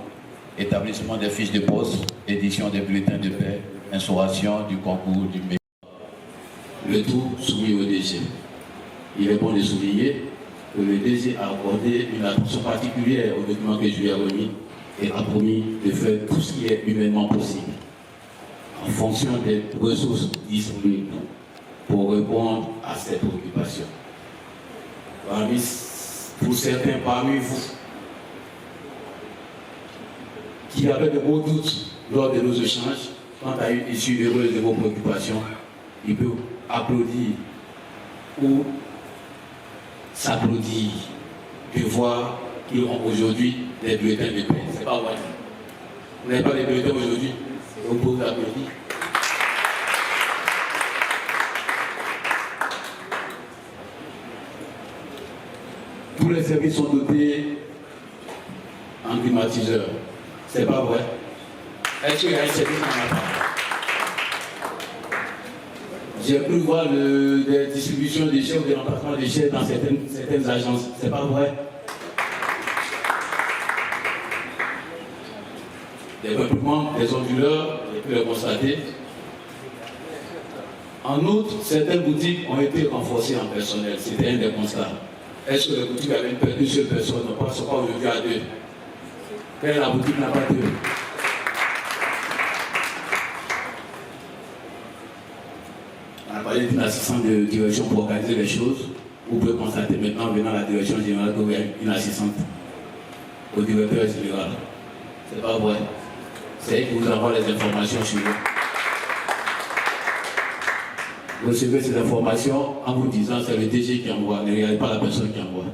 établissement des fiches de poste, édition des bulletins de paie, instauration du concours du meilleur. Le tout soumis au DG. Il est bon de souligner que le DG a accordé une attention particulière au document que je lui ai remis et a promis de faire tout ce qui est humainement possible en fonction des ressources disponibles pour répondre à ces préoccupations. Pour certains parmi vous qui avaient de gros doutes lors de nos échanges quant à une issue heureuse de vos préoccupations, ils peuvent applaudir ou s'applaudir de voir qu'ils ont aujourd'hui des bulletins de paix. C'est pas vrai. Vous n'avez pas des bulletins aujourd'hui, vous pouvez vous applaudir. Tous les services sont dotés en climatiseur. C'est pas vrai. Est-ce qu'il y a un service en attente? J'ai pu voir des distributions de chèques ou des remplacements de chèques dans certaines agences. C'est pas vrai. Des regroupements, des onduleurs, j'ai pu les constater. En outre, certaines boutiques ont été renforcées en personnel. C'était un des constats. Est-ce que les boutiques avaient une seule personne? On passe pas aujourd'hui à deux. Mais la boutique n'a pas deux. On a parlé d'une assistante de direction pour organiser les choses. Vous pouvez constater maintenant, venant à la direction générale, qu'il y a une assistante au directeur général. C'est pas vrai. C'est elle qui vous envoie les informations sur vous. Vous recevez ces informations en vous disant c'est le DG qui envoie, ne regardez pas la personne qui envoie.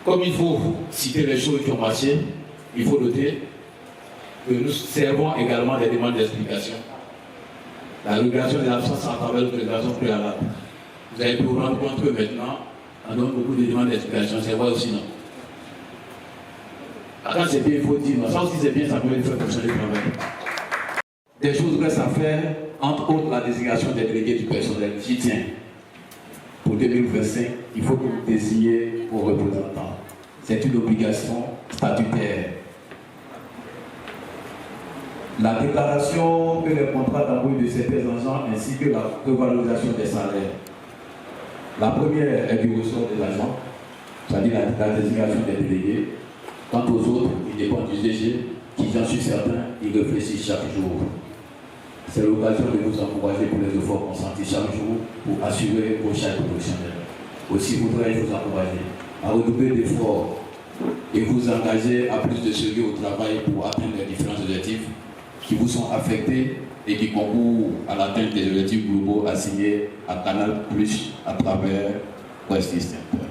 Comme il faut citer les choses qui ont marché, il faut noter que nous servons également des demandes d'explication. La régulation des absences à travers l'autorisation préalable. Vous avez pu vous rendre compte que maintenant, on donne beaucoup de demandes d'explication, c'est vrai aussi, non? Quand c'est bien, il faut dire non. Ça aussi c'est bien, ça peut faire fonctionner le travail. Des choses restent à faire, entre autres la désignation des délégués du personnel. J'y tiens. Pour 2025, il faut que vous désigniez vos représentants. C'est une obligation statutaire. La déclaration que les contrats d'embauche de certains agents ainsi que la revalorisation des salaires. La première est du ressort des agents, c'est-à-dire la désignation des délégués. Quant aux autres, ils dépendent du DG, qui, j'en suis certain, ils réfléchissent chaque jour. C'est l'occasion de vous encourager pour les efforts consentis chaque jour pour assurer vos charges professionnelles. Aussi voudrais-je vous encourager à redoubler d'efforts et vous engager à plus de sérieux au travail pour atteindre les différents objectifs qui vous sont affectés et qui concourent à l'atteinte des objectifs globaux assignés à Canal Plus à travers West East Center.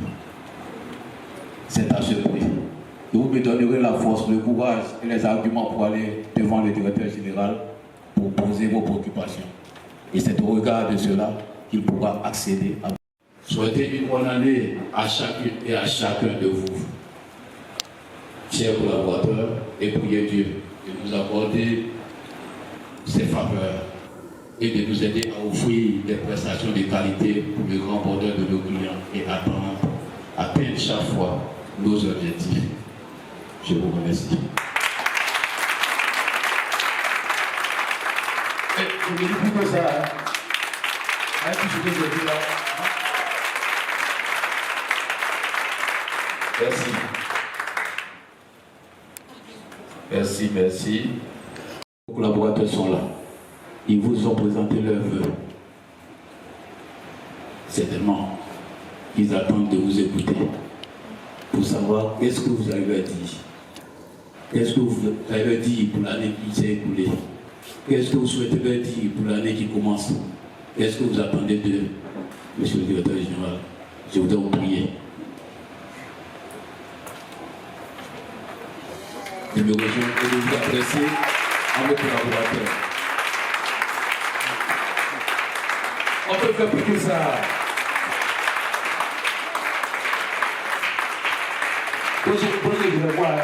C'est à ce prix que vous me donnerez la force, le courage et les arguments pour aller devant le directeur général pour poser vos préoccupations. Et c'est au regard de cela qu'il pourra accéder à vous. Souhaitez une bonne année à chacune et à chacun de vous, chers collaborateurs, et priez Dieu de nous accorder ses faveurs et de nous aider à offrir des prestations de qualité pour le grand bonheur de nos clients et atteindre chaque fois nos objectifs. Je vous remercie. Je ne dis plus que ça. Avec tout ce que j'ai dit là. Merci. Merci, merci. Les collaborateurs sont là. Ils vous ont présenté leurs vœux. Certainement, ils attendent de vous écouter pour savoir qu'est-ce que vous avez à dire. Qu'est-ce que vous avez dit pour l'année qui s'est écoulée? Qu'est-ce que vous souhaitez dire pour l'année qui commence? Qu'est-ce que vous attendez de Monsieur le Directeur Général? Je voudrais vous prier de me rejoindre et de vous adresser à vos collaborateurs. On peut faire plus que ça. Posez, je le vois.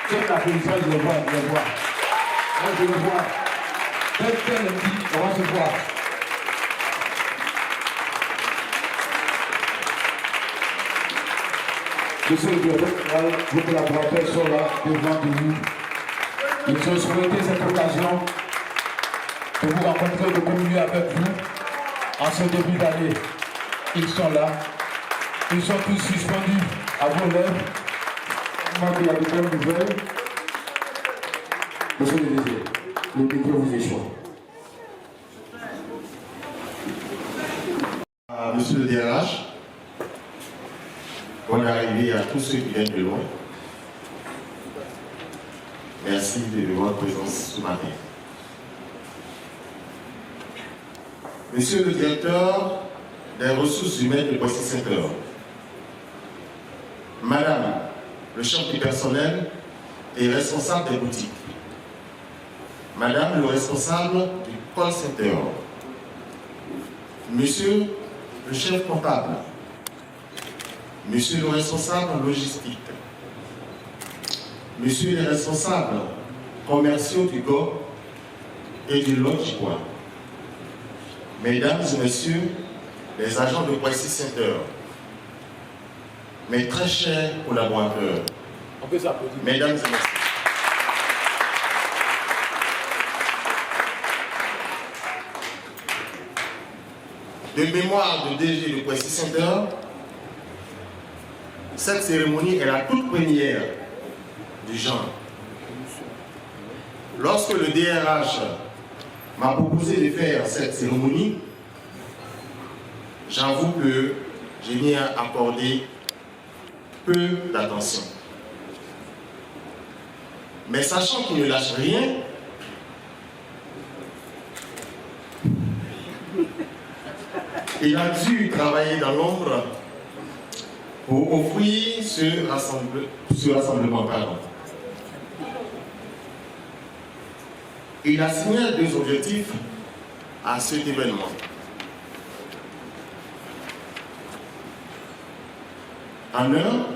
Faites la position, je le vois. Moi, je le vois. Faites le dit, on va se voir. Monsieur le directeur général, vos collaborateurs sont là devant vous. Ils ont souhaité cette occasion de vous rencontrer, de communier avec vous en ce début d'année. Ils sont là. Ils sont tous suspendus à vos lèvres. Moi qui ai de bonnes nouvelles. Monsieur le DG, le micro vous est chaud. Monsieur le DRH, bonne arrivée à tous ceux qui viennent de loin. Merci de votre présence ce matin. Monsieur le directeur des ressources humaines de Boissy Center, Madame le chef du personnel et responsable des boutiques, Madame le responsable du call center, Monsieur le chef comptable, Monsieur le responsable logistique, Monsieur les responsables commerciaux du GO et du Lodge-Bois, Mesdames et Messieurs les agents de Boissy Center, mes très chers collaborateurs, Mesdames et Messieurs, de mémoire de DG de Boissy Center, cette cérémonie est la toute première du genre. Lorsque le DRH m'a proposé de faire cette cérémonie, j'avoue que j'ai mis à accorder peu d'attention. Mais sachant qu'il ne lâche rien, il a dû travailler dans l'ombre pour offrir ce rassemblement. Il a signé 2 objectifs à cet événement. En un,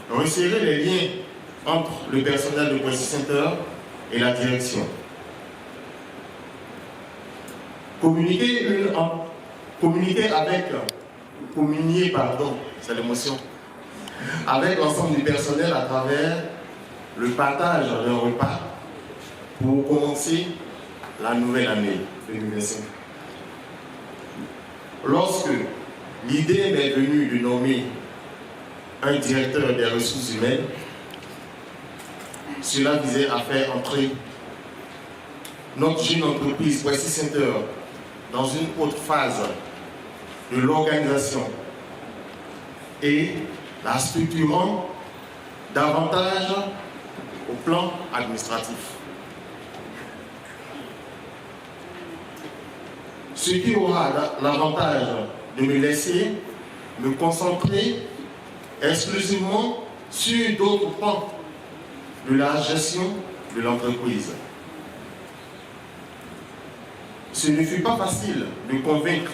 resserrer les liens entre le personnel de Boissy Center et la direction. Communier avec l'ensemble du personnel à travers le partage d'un repas pour commencer la nouvelle année 2025. Lorsque l'idée m'est venue de nommer un directeur des ressources humaines, cela visait à faire entrer notre jeune entreprise Boissy Center dans une autre phase de l'organisation et la structurant davantage au plan administratif. Ce qui aura l'avantage de me laisser me concentrer exclusivement sur d'autres pans de la gestion de l'entreprise. Ce ne fut pas facile de convaincre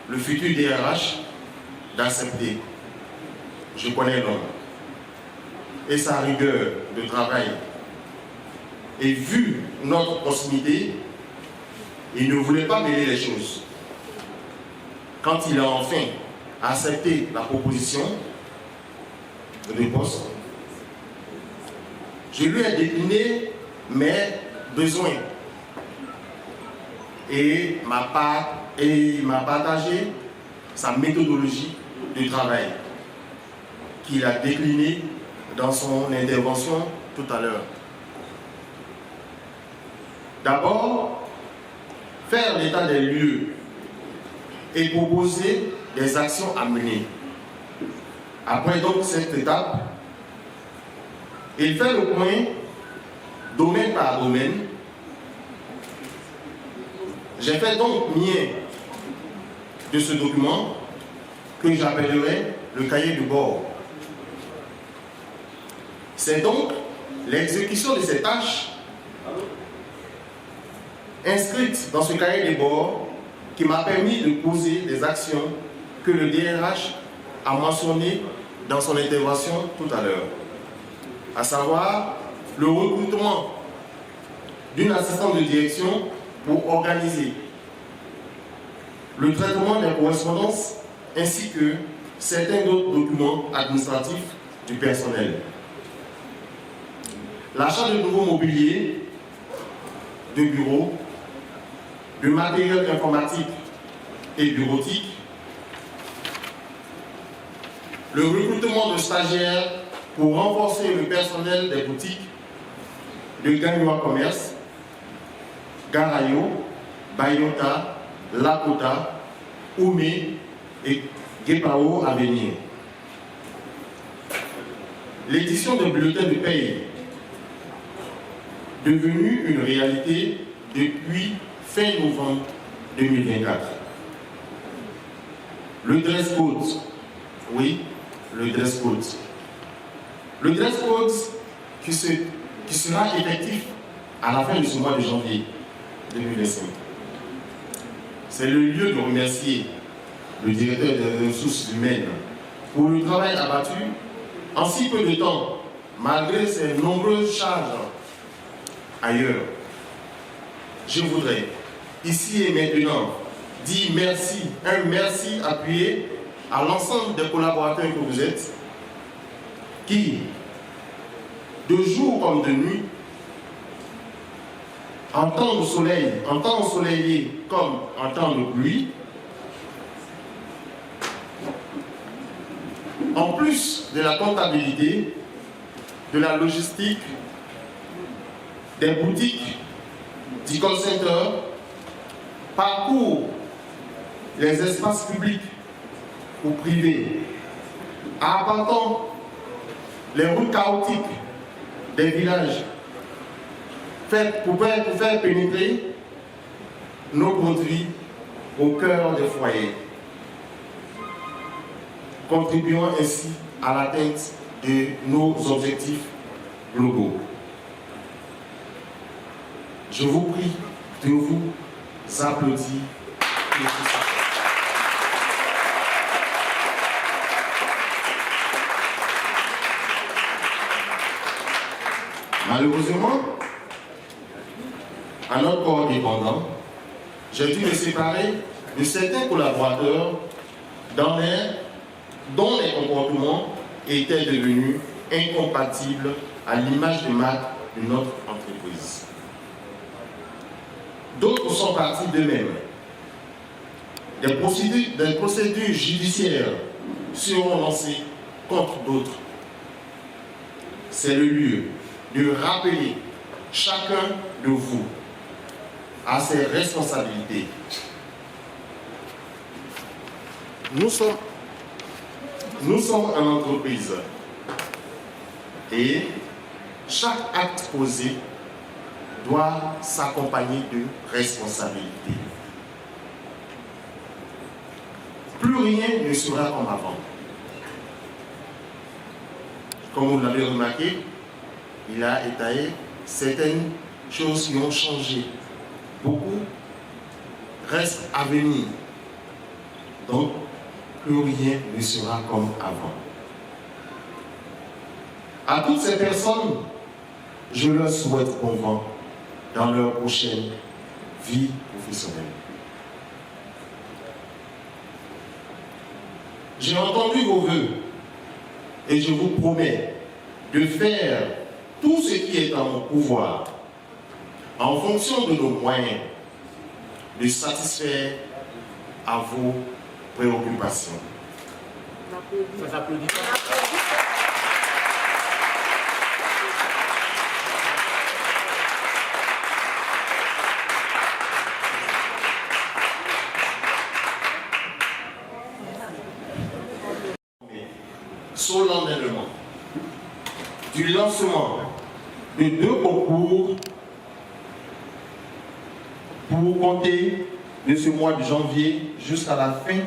le futur DRH d'accepter. Je connais l'homme et sa rigueur de travail. Et vu notre proximité, il ne voulait pas mêler les choses. Quand il a enfin accepté la proposition de poste, je lui ai décliné mes besoins et il m'a partagé sa méthodologie de travail qu'il a déclinée dans son intervention tout à l'heure. D'abord, faire l'état des lieux et proposer des actions à mener. Après donc cette étape, Il fait le point, domaine par domaine. J'ai fait donc mien de ce document que j'appellerai le cahier de bord. C'est donc l'exécution de ces tâches inscrites dans ce cahier de bord qui m'a permis de poser des actions que le DRH a mentionnées dans son intervention tout à l'heure, à savoir le recrutement d'une assistante de direction pour organiser le traitement des correspondances ainsi que certains autres documents administratifs du personnel. L'achat de nouveaux mobiliers, de bureaux, de matériel informatique et bureautique, le recrutement de stagiaires pour renforcer le personnel des boutiques de Gagnoa Commerce, Garayo, Bayota, Lakota, Oumé et Guépao à venir. L'édition de bulletins de paye, devenue une réalité depuis fin novembre 2024. Le dress code, oui, le dress code. Le dress code qui sera effectif à la fin de ce mois de janvier 2025. C'est le lieu de remercier le directeur des ressources humaines pour le travail abattu en si peu de temps, malgré ses nombreuses charges ailleurs. Je voudrais, ici et maintenant, dire merci, un merci appuyé à l'ensemble des collaborateurs que vous êtes, qui, de jour comme de nuit, en temps de soleil, en temps ensoleillé comme en temps de pluie, en plus de la comptabilité, de la logistique, des boutiques, du call center, parcourent les espaces publics ou privés, arpentant les routes chaotiques des villages, pour faire pénétrer nos produits au cœur des foyers, contribuant ainsi à l'atteinte de nos objectifs globaux. Je vous prie de vous applaudir. Malheureusement, à notre corps dépendant, j'ai dû me séparer de certains collaborateurs dont les comportements étaient devenus incompatibles à l'image de marque de notre entreprise. D'autres sont partis d'eux-mêmes. Des procédures judiciaires seront lancées contre d'autres. C'est le lieu de rappeler chacun de vous à ses responsabilités. Nous sommes en entreprise et chaque acte posé doit s'accompagner de responsabilité. Plus rien ne sera comme avant. Comme vous l'avez remarqué, il a étayé certaines choses qui ont changé. Beaucoup reste à venir. Donc, plus rien ne sera comme avant. À toutes ces personnes, je leur souhaite bon vent dans leur prochaine vie professionnelle. J'ai entendu vos vœux et je vous promets de faire tout ce qui est en mon pouvoir en fonction de nos moyens, de satisfaire à vos préoccupations. Ça s'applaudit pas. Solennellement du lancement de 2 concours pour compter de ce mois de janvier jusqu'à la fin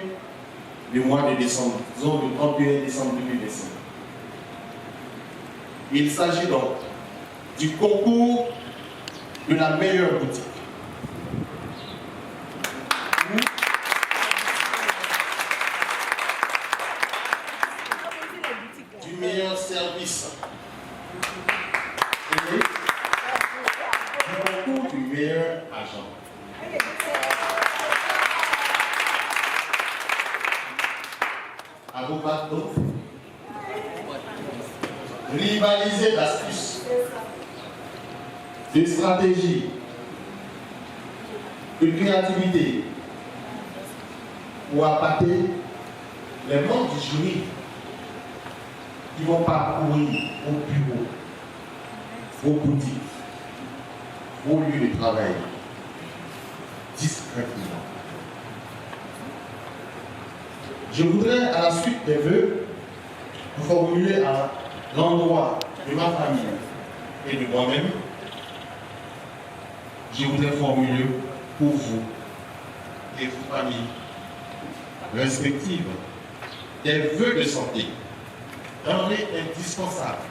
du mois de décembre, disons le 31 décembre 2025. Il s'agit donc du concours de la meilleure boutique, du meilleur service et du concours du meilleur agent. À vos bateaux, rivaliser d'astuces, de stratégie, de créativité pour appâter les membres du jury qui vont parcourir vos bureaux, vos boutiques, vos lieux de travail discrètement. Je voudrais, à la suite des vœux, vous formuler à l'endroit de ma famille et de moi-même, je voudrais formuler pour vous et vos familles respectives des vœux de santé, denrées indispensables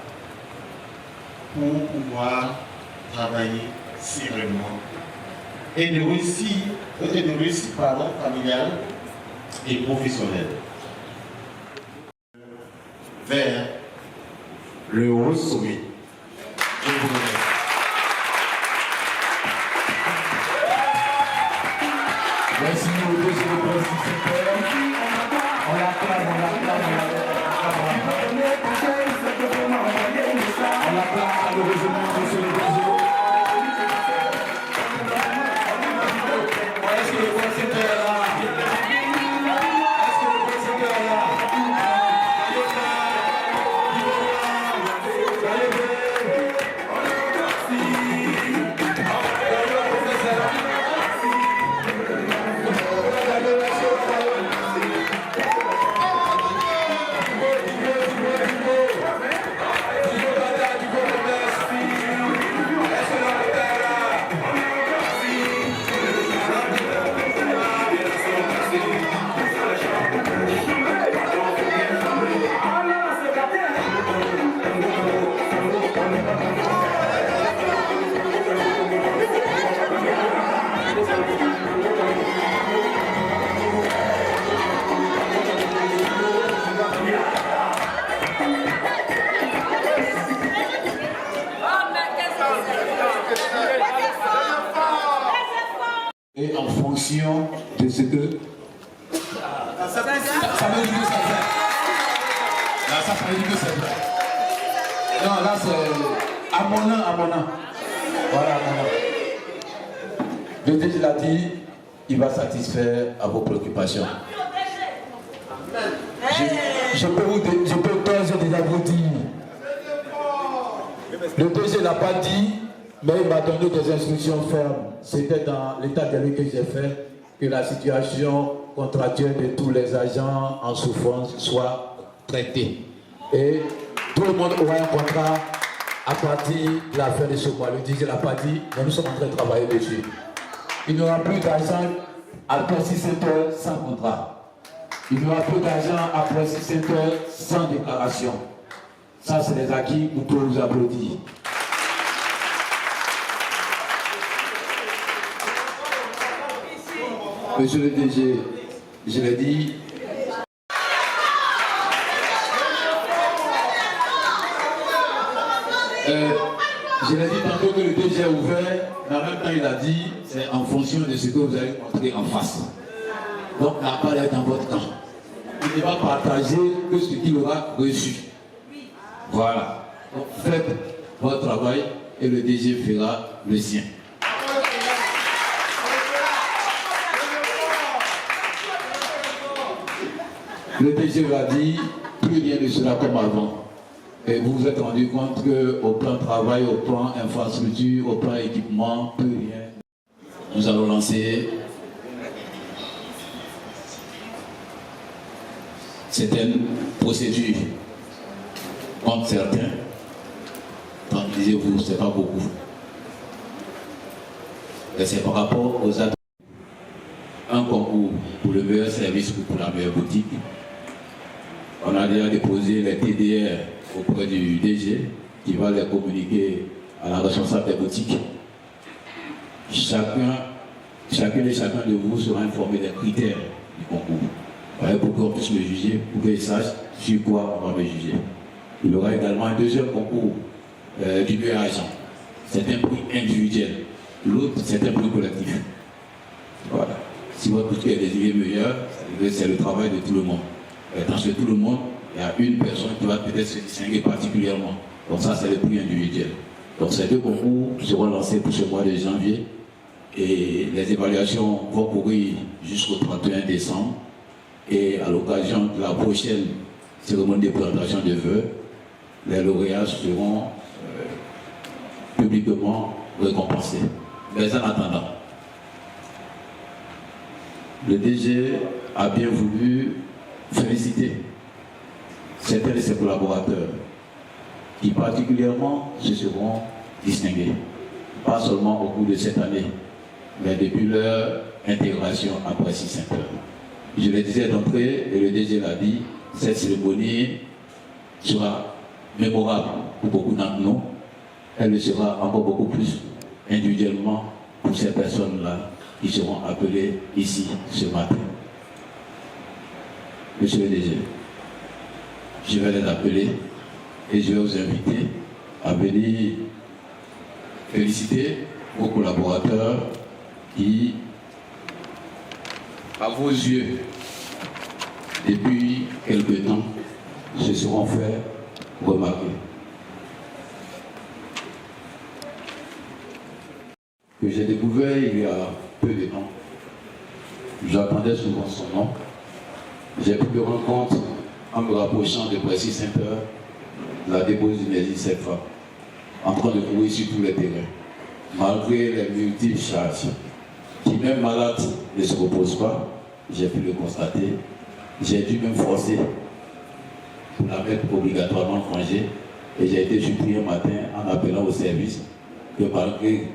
pour pouvoir travailler sereinement et de réussir familial et professionnel vers le haut sommet. Je vous remercie. Merci aux deux participants. On l'acclame, on l'acclame, on l'acclame chaleureusement, monsieur le président. Est-ce que le président est là? Et en fonction de ce que... Ça veut dire que c'est vrai. Là, ça veut dire que c'est vrai. Non, là, c'est à mon nom. Voilà, à mon nom. Le DG l'a dit, il va satisfaire à vos préoccupations. Je peux déjà vous dire. Le DG ne l'a pas dit, mais il m'a donné des instructions fermes. C'était dans l'état de lieu que j'ai fait que la situation contractuelle de tous les agents en souffrance soit traitée. Et tout le monde aura un contrat à partir de la fin de ce mois. Le DG ne l'a pas dit, mais nous sommes en train de travailler dessus. Il n'y aura plus d'argent après 6-7 heures sans contrat. Il n'y aura plus d'argent après 6-7 heures sans déclaration. Ça, c'est les acquis, vous pouvez vous applaudir. Monsieur le DG, je l'ai dit. Je l'ai dit tantôt que le DG est ouvert, mais en même temps il a dit, c'est en fonction de ce que vous allez montrer en face. Donc n'a pas l'air dans votre camp. Il ne va partager que ce qu'il aura reçu. Voilà. Donc faites votre travail et le DG fera le sien. Le DG l'a dit, plus rien ne sera comme avant. Et vous vous êtes rendu compte qu'au plan travail, au plan infrastructure, au plan équipement, plus rien. Nous allons lancer certaines procédures contre certains disiez-vous, c'est pas beaucoup. Et c'est par rapport aux attentes. Un concours pour le meilleur service ou pour la meilleure boutique. On a déjà déposé les TDR auprès du DG qui va les communiquer à la responsable des boutiques. Chacune et chacun de vous sera informé des critères du concours. Pour qu'on puisse me juger, pour qu'ils sachent sur quoi on va me juger. Il y aura également un deuxième concours du meilleur agent. C'est un prix individuel. L'autre, c'est un prix collectif. Voilà. Si votre boutique est désignée meilleure, c'est le travail de tout le monde. Dans ce tout le monde, il y a une personne qui va peut-être se distinguer particulièrement. Donc ça, c'est le prix individuel. Donc ces deux concours seront lancés pour ce mois de janvier. Et les évaluations vont courir jusqu'au 31 décembre. Et à l'occasion de la prochaine cérémonie de présentation de vœux, les lauréats seront publiquement récompensés. Mais en attendant, le DG a bien voulu féliciter certains de ses collaborateurs qui particulièrement se seront distingués, pas seulement au cours de cette année, mais depuis leur intégration après 6 heures. Je le disais d'entrée, et le DG l'a dit, cette cérémonie sera mémorable pour beaucoup d'entre nous. Elle le sera encore beaucoup plus individuellement pour ces personnes-là qui seront appelées ici ce matin. Monsieur le DG, je vais les appeler et je vais vous inviter à venir féliciter vos collaborateurs qui, à vos yeux, depuis quelque temps, se seront fait remarquer. Que j'ai découvert il y a peu de temps. J'attendais souvent son nom. J'ai pris le rencontre en me rapprochant de Précis Saint-Heure, la dépose d'Inésie cette fois, en train de courir sur tous les terrains, malgré les multiples charges, qui même malade ne se repose pas, j'ai pu le constater. J'ai dû me forcer pour la mettre obligatoirement en congé, et j'ai été surpris un matin en appelant au service que malgré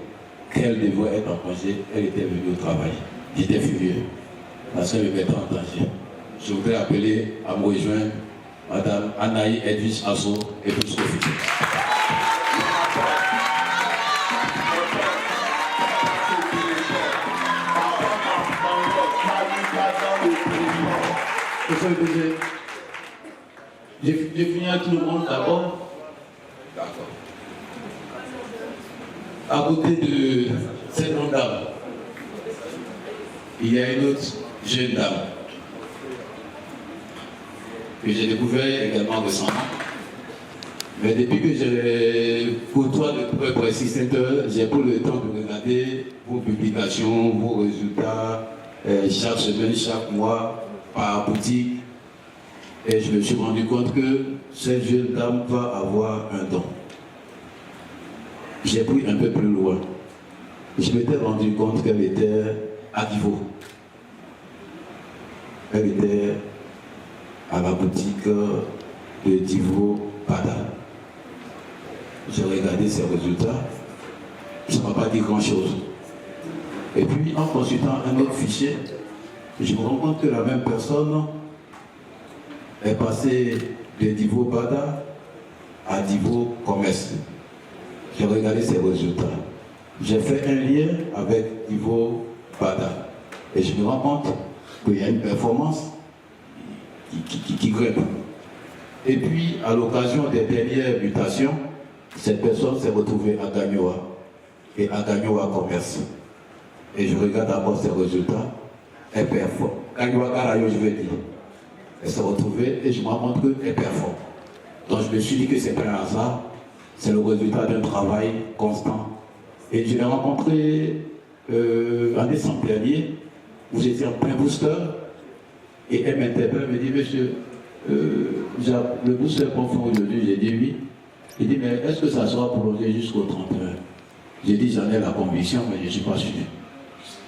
qu'elle devait être en congé, elle était venue au travail. J'étais furieux, parce qu'elle me mettait en danger. Je voudrais appeler à me rejoindre Madame Anaï Edwige Asso et tout ce que vous dites. Je finis à tout le monde d'abord. D'accord. À côté de cette grande dame, il y a une autre jeune dame que j'ai découvert également récemment. Mais depuis que je côtoie de près Précis Saint-Heure, j'ai pris le temps de regarder vos publications, vos résultats, chaque semaine, chaque mois, par boutique. Et je me suis rendu compte que cette jeune dame va avoir un don. J'ai pris un peu plus loin. Je m'étais rendu compte qu'elle était à Divo. Elle était à la boutique de Divo Pada. J'ai regardé ses résultats. Ça ne m'a pas dit grand-chose. Et puis, en consultant un autre fichier, je me rends compte que la même personne est passée de Divo Pada à Divo Commerce. J'ai regardé ses résultats. J'ai fait un lien avec Divo Pada. Et je me rends compte qu'il y a une performance qui grimpe. Et puis, à l'occasion des dernières mutations, cette personne s'est retrouvée à Gagnoa et à Gagnoa Commerce. Et je regarde d'abord ses résultats. Elle performe. Gagnoa Garayo, je vais dire. Elle s'est retrouvée et je me rends compte qu'elle performe. Donc je me suis dit que ce n'est pas un hasard, c'est le résultat d'un travail constant. Et je l'ai rencontré en décembre dernier, où j'étais en plein booster, et elle m'interpelle, me dit, monsieur, le booster profond aujourd'hui, j'ai dit oui. Il dit, mais est-ce que ça sera prolongé jusqu'au 31? J'ai dit, j'en ai la conviction, mais je ne suis pas sûr.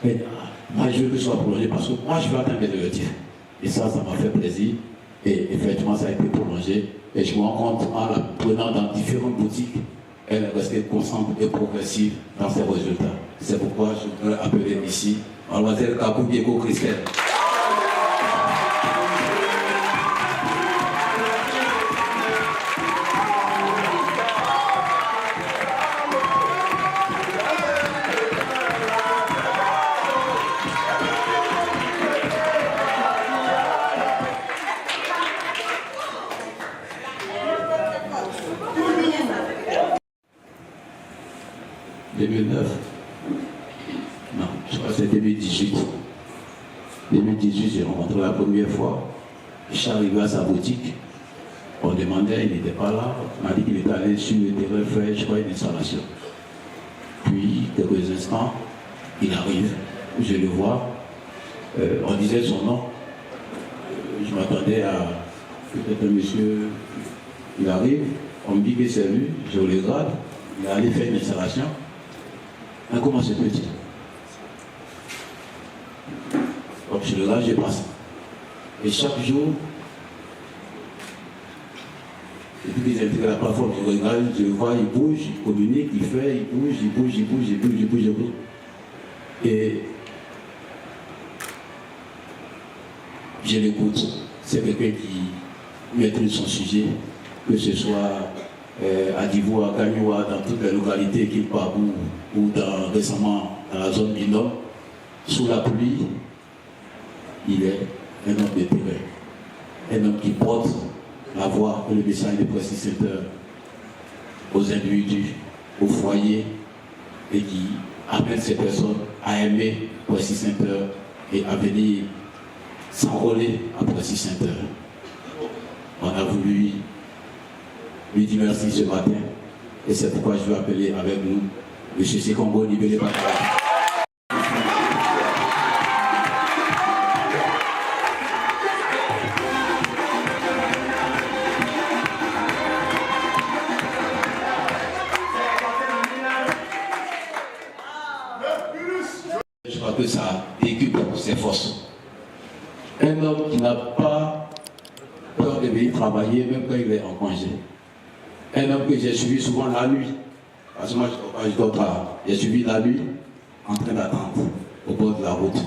Mais moi, je veux que ce soit prolongé parce que moi, je veux atteindre le retire. Et ça m'a fait plaisir. Et effectivement, ça a été prolongé. Et je me rends compte, en la prenant dans différentes boutiques, elle est restée constante et progressive dans ses résultats. C'est pourquoi je voudrais appeler ici Mademoiselle Kakou Christelle. Non, je crois que c'est 2018. 2018, j'ai rencontré la première fois. Je suis arrivé à sa boutique. On demandait, il n'était pas là. On m'a dit qu'il était allé sur le terrain faire, je crois, une installation. Puis, quelques instants, il arrive. Je le vois. On disait son nom. Je m'attendais à peut-être un monsieur. Il arrive. On me dit que c'est lui. Je le regarde. Il est allé faire une installation. Mais comment c'est petit? Donc je le regarde, je passe. Et chaque jour, depuis qu'ils intègrent la plateforme, je regarde, je le vois, il bouge, il communique, il fait, il bouge, il bouge, il bouge, il bouge, il bouge, il bouge. Et je l'écoute. C'est quelqu'un qui maîtrise son sujet, que ce soit à Divo, à Gagnoua, dans toutes les localités qu'il parcourt, ou récemment dans la zone du Nord, sous la pluie, il est un homme de terrain, un homme qui porte la voix et le message de Prestige Center aux individus, au foyer, et qui amène ces personnes à aimer Prestige Center et à venir s'enrôler à Prestige Center. On a voulu lui dire merci ce matin, et c'est pourquoi je veux appeler avec nous M. Sekongo Nibele Bakara. Je crois que ça décuple ses forces. Un homme qui n'a pas peur de venir travailler, même quand il est en congé. Un homme que j'ai suivi souvent la nuit. Parce que moi, je dors tard. J'ai suivi la nuit en train d'attendre au bord de la route.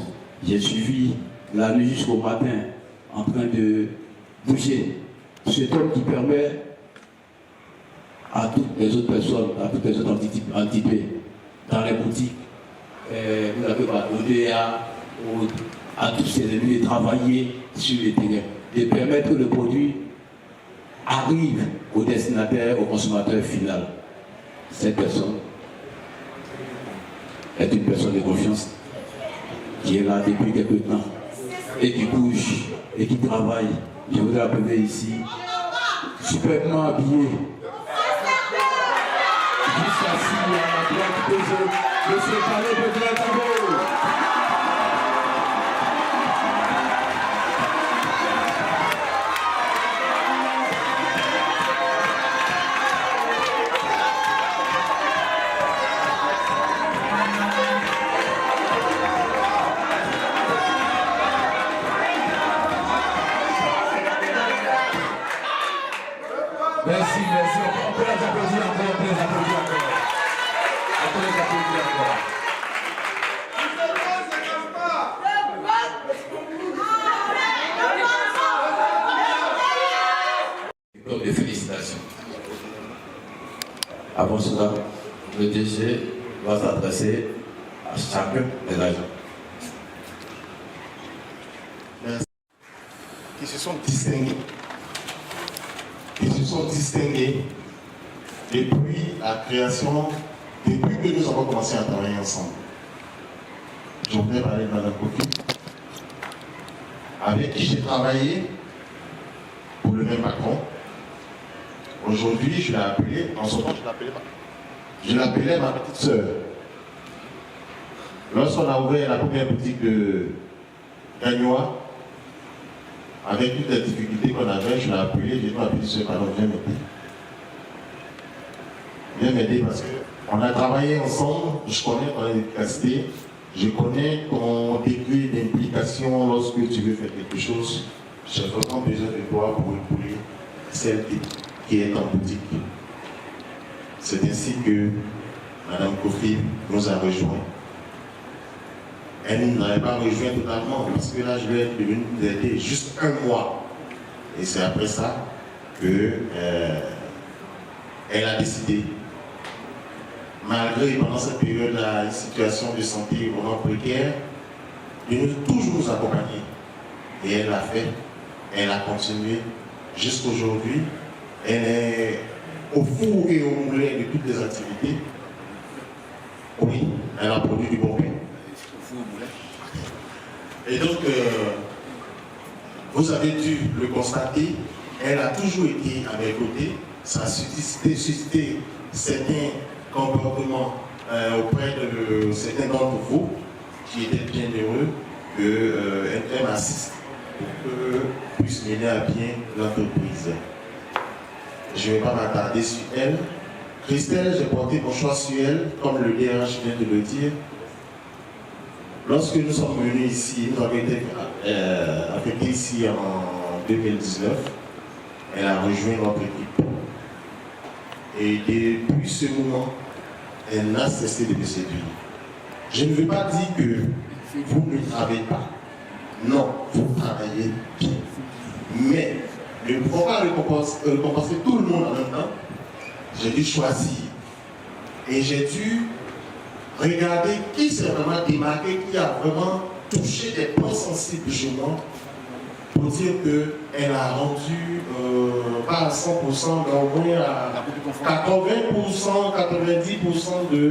J'ai suivi la nuit jusqu'au matin en train de bouger. Cet homme qui permet à toutes les autres personnes, à toutes les autres entités, dans les boutiques, vous avez l'ODA, à tous ces élus de travailler sur les terrains, de permettre que le produit arrive au destinataire, au consommateur final. Cette personne est une personne de confiance qui est là depuis quelques temps et qui bouge et qui travaille. Je voudrais appeler ici, superbement habillé, juste assis à la droite de ce palais de Gratabo. Merci, merci. On peut les applaudir encore, on peut les applaudir encore. On peut les applaudir encore. Donc, des félicitations. Avant cela, le DG va s'adresser à chacun des agents. Merci. Qui se sont distingués. Ils se sont distingués depuis la création, depuis que nous avons commencé à travailler ensemble. Je voudrais parler de Mme Kofi, avec qui j'ai travaillé pour le même patron. Aujourd'hui, je l'ai appelée, en ce temps, je l'appelais ma petite sœur. Lorsqu'on a ouvert la première boutique de Gagnoua, avec toutes les difficultés qu'on avait, je l'ai appelé, j'ai dit à ma petite soeur, pardon, viens m'aider. Viens m'aider parce qu'on a travaillé ensemble, je connais ton efficacité, je connais ton degré d'implication lorsque tu veux faire quelque chose. J'ai vraiment besoin de toi pour épauler celle qui est en boutique. C'est ainsi que Mme Kofi nous a rejoints. Elle ne n'avait pas rejoint totalement parce que là, je lui ai devenu d'aider juste un mois. Et c'est après ça que elle a décidé, malgré pendant cette période-là une situation de santé vraiment précaire, de toujours nous accompagner. Et elle l'a fait, elle a continué jusqu'aujourd'hui. Elle est au four et au moulin de toutes les activités. Oui, elle a produit du bon pain. Et donc, vous avez dû le constater, elle a toujours été à mes côtés. Ça a suscité certains comportements auprès de certains d'entre vous qui étaient bien heureux qu'elle m'assiste pour que puisse mener à bien l'entreprise. Je ne vais pas m'attarder sur elle. Christelle, j'ai porté mon choix sur elle, comme le DRH vient de le dire. Lorsque nous sommes venus ici, nous avons été affectés ici en 2019, elle a rejoint notre équipe. Et depuis ce moment, elle n'a cessé de me séduire. Je ne veux pas dire que vous ne travaillez pas. Non, vous travaillez bien. Mais ne pouvons pas récompenser tout le monde en même temps. J'ai dû choisir. Et j'ai dû regarder qui s'est vraiment démarqué, qui a vraiment touché des points sensibles chez moi pour dire qu'elle a rendu, pas à 100%, mais au moins à 80%, 90% de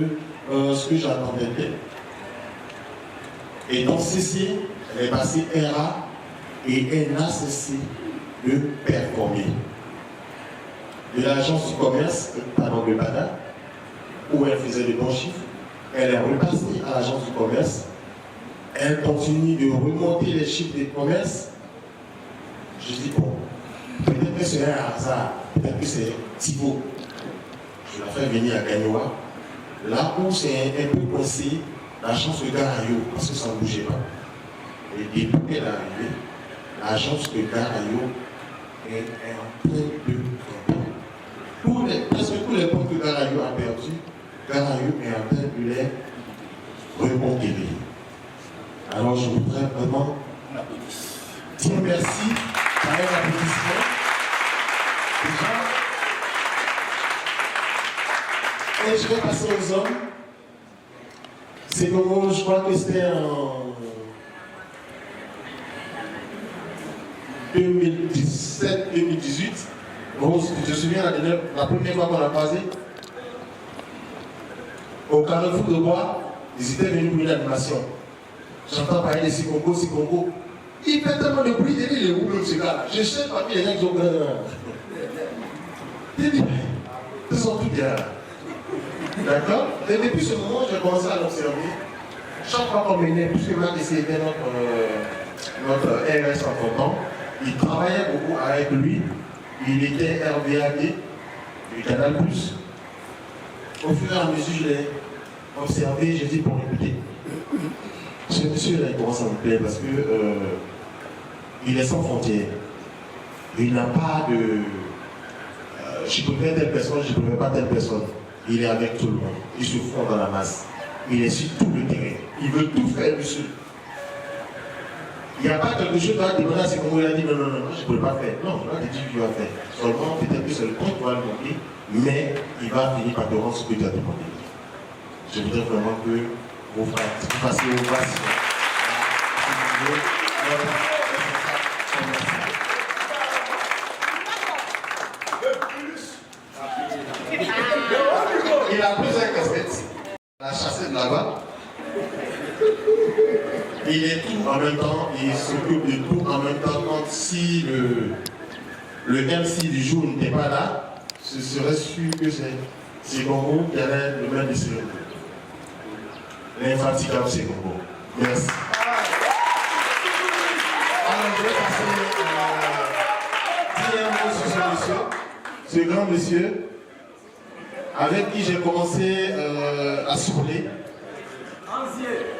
ce que j'attendais d'elle. Et dans CC, elle est passée RA et elle n'a cessé de performer. De l'agence du commerce, pardon, de Bada, où elle faisait de bons chiffres, elle est repassée à l'agence du commerce. Elle continue de remonter les chiffres du commerce. Je dis, bon, peut-être que c'est un hasard, peut-être que c'est Thibaut. Je la fais venir à Gagnoa, là où c'est un peu coincé, l'agence de Garayo, parce que ça ne bougeait pas. Et depuis qu'elle est arrivée, l'agence de Garayo est en train de presque tous les points que Garayo a perdu, Garayo est en train de les reconquérir. Alors je voudrais vraiment dire merci par un applaudissement. Déjà, et je vais passer aux hommes. C'est comme, je crois que c'était en 2017-2018. Rose, tu te souviens la première fois qu'on a passé au Carrefour de Bois, ils étaient venus pour une animation. J'entends parler de Sikongo, Sikongo. Il fait tellement de bruit, il est où ce gars-là? Je sais parmi les gens qui ont il dit, ils sont tous bien là. D'accord? Et depuis ce moment, j'ai commencé à l'observer. Chaque fois qu'on venait, puisque Marc c'était notre RS en son temps, il travaillait beaucoup avec lui. Il était RVAD du Canal+. Au fur et à mesure, je l'ai observé, j'ai dit, bon, écoutez, ce monsieur-là, il commence à me plaire parce que il est sans frontières. Il n'a pas de... je préfère telle personne, je ne préfère pas telle personne. Il est avec tout le monde. Il se fond dans la masse. Il est sur tout le terrain. Il veut tout faire, monsieur. Il n'y a pas quelque chose à demander à ce moment où il a dit non, non, non, je ne peux pas faire. Non, là, tu dis qu'il va faire. Seulement, peut-être que c'est le compte qui va le manquer, mais il va finir par te rendre ce que tu as demandé. Je voudrais vraiment que vous fassiez vos bases. Il a pris un casquette, il a chassé de là-bas. Il est tout en même temps, il s'occupe de tout en même temps. Quand si le MC du jour n'était pas là, ce serait sûr que c'est Congo qui allait le mettre de cérémonie. L'infatigable c'est Congo. Merci. Alors je vais passer dire un mot sur ce monsieur, ce grand monsieur, avec qui j'ai commencé à souffler.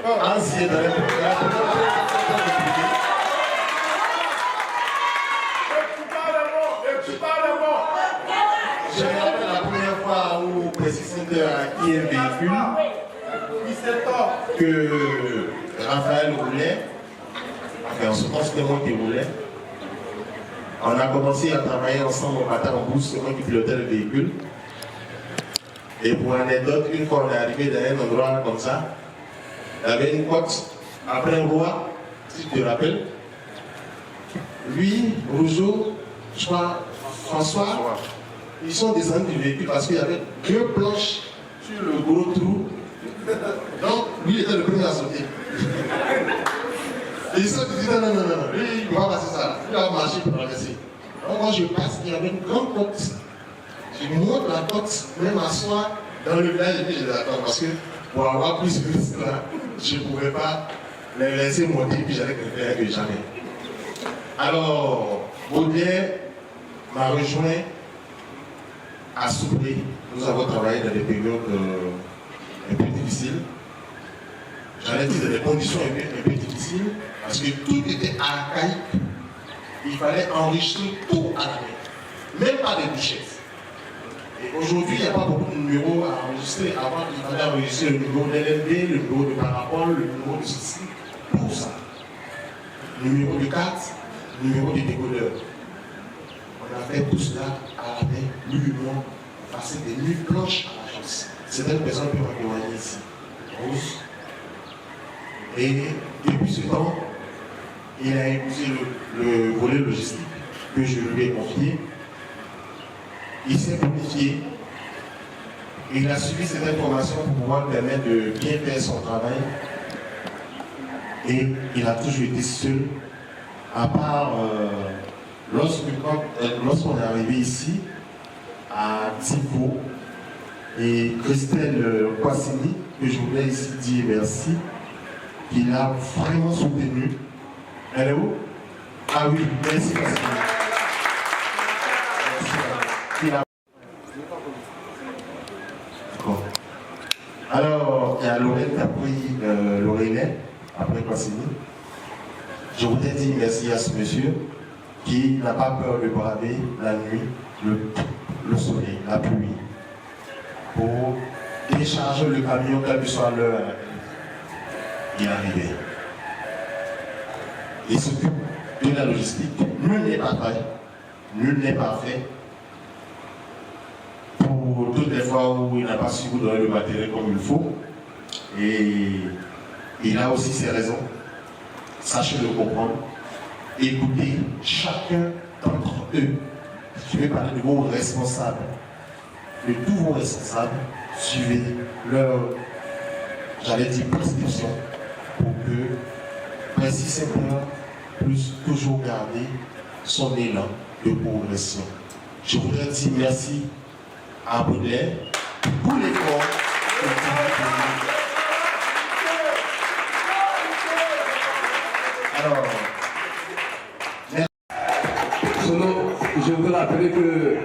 Ancien dans la je me rappelle la première fois où que Raphaël roulait, enfin en ce temps c'était moi qui roulais, on a commencé à travailler ensemble au matin en bus, c'est moi qui pilotais le véhicule. Et pour l'anecdote, une fois on est arrivé dans un endroit comme ça, il y avait une côte après un roi, si tu te rappelles. Lui, Rougeau, je crois, François, ils sont descendus du véhicule parce qu'il y avait 2 planches sur le gros trou. Donc, lui, il était le premier à sauter. Et ils sont dit non, lui, il va passer ça, il va marcher pour traverser. Donc, quand je passe, il y avait une grande côte. Je monte la côte, même m'asseoir dans le village, et puis je les attends parce que pour avoir plus de risque là, je ne pouvais pas les laisser monter, puis j'allais préférer que jamais. Alors, Baudelaire m'a rejoint à Souplé. Nous avons travaillé dans des périodes un peu difficiles. J'allais dire dans des conditions un peu difficiles, parce que tout était archaïque. Il fallait enregistrer tout à la main, même pas des bouchettes. Et aujourd'hui, il n'y a pas beaucoup de numéros à enregistrer. Avant, il fallait enregistrer le numéro d'LNB, le numéro de parapole, le numéro de ceci, tout ça. Le numéro de carte, le numéro de décodeur. On a fait tout cela à la main, lui et moi, passer des nuits blanches à l'agence. Certaines personnes peuvent en témoigner ici. Et depuis ce temps, il a épousé le volet logistique que je lui ai confié. Il s'est bonifié. Il a suivi cette information pour pouvoir permettre de bien faire son travail. Et il a toujours été seul, à part lorsqu'on est arrivé ici, à Tifo, et Christelle Kwassini, que je voulais ici dire merci, qui l'a vraiment soutenu. Elle est où? Ah oui, merci Kwassini. Alors, il y a Lorraine qui a pris l'oreillet, après Kwassini. Je voudrais dire merci à ce monsieur qui n'a pas peur de braver la nuit, le soleil, la pluie, pour décharger le camion, quelle que soit l'heure. Il est arrivé. Il s'occupe de la logistique. Nul n'est parfait. Nul n'est parfait. Pour toutes les fois où il n'a pas su vous donner le matériel comme il faut. Et il a aussi ses raisons. Sachez le comprendre. Écoutez chacun d'entre eux. Je vais parler de vos responsables. De tous vos responsables. Suivez leur, j'allais dire, prescription pour que Précis Secteur puisse toujours garder son élan de progression. Je voudrais dire merci à Baudelaire pour l'effort que vous avez fait. Alors, je voudrais rappeler que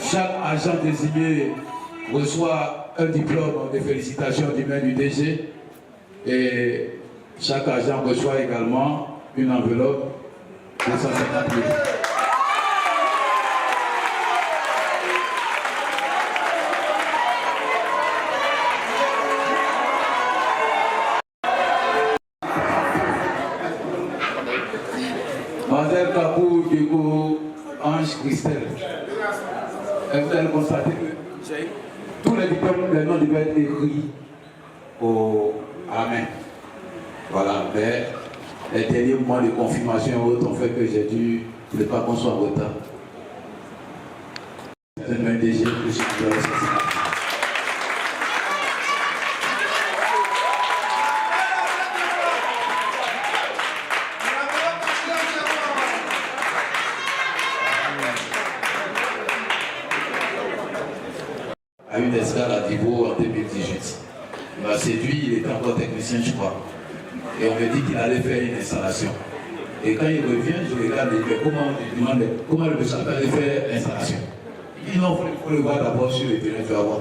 chaque agent désigné reçoit un diplôme de félicitations du maire du DG et chaque agent reçoit également une enveloppe de 150 000. Mademoiselle Kapou Diego Ange Christelle, vous allez constater que tous les diplômes, les noms devaient être écrits à la main. Voilà, mais les derniers moments de confirmation et autres ont fait que j'ai dû ne pas qu'on soit en retard. C'est un DG que je suis à une escale à Divo en 2018. Il m'a séduit, il était encore technicien, je crois. Et on me dit qu'il allait faire une installation. Et quand il revient, je regarde et je demande comment le monsieur allait faire l'installation. Il dit non, il faut le voir d'abord sur le terrain, tu vas voir.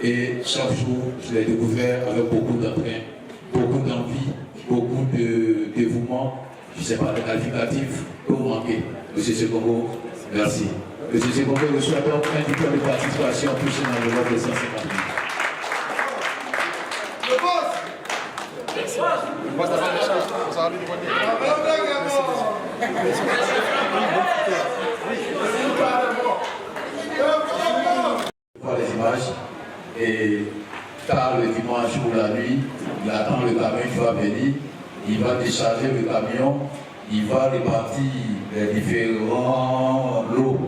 Et chaque jour, je l'ai découvert avec beaucoup d'entrain, beaucoup d'envie, beaucoup de dévouement. Je ne sais pas, le qualificatif que vous manquez. Monsieur Sekongo, merci. Monsieur Sekongo reçoit donc un diplôme de participation touché dans le vote de 150 000. Les images et tard le dimanche ou la nuit, il attend le camion qui va venir, il va décharger le camion, il va répartir les différents lots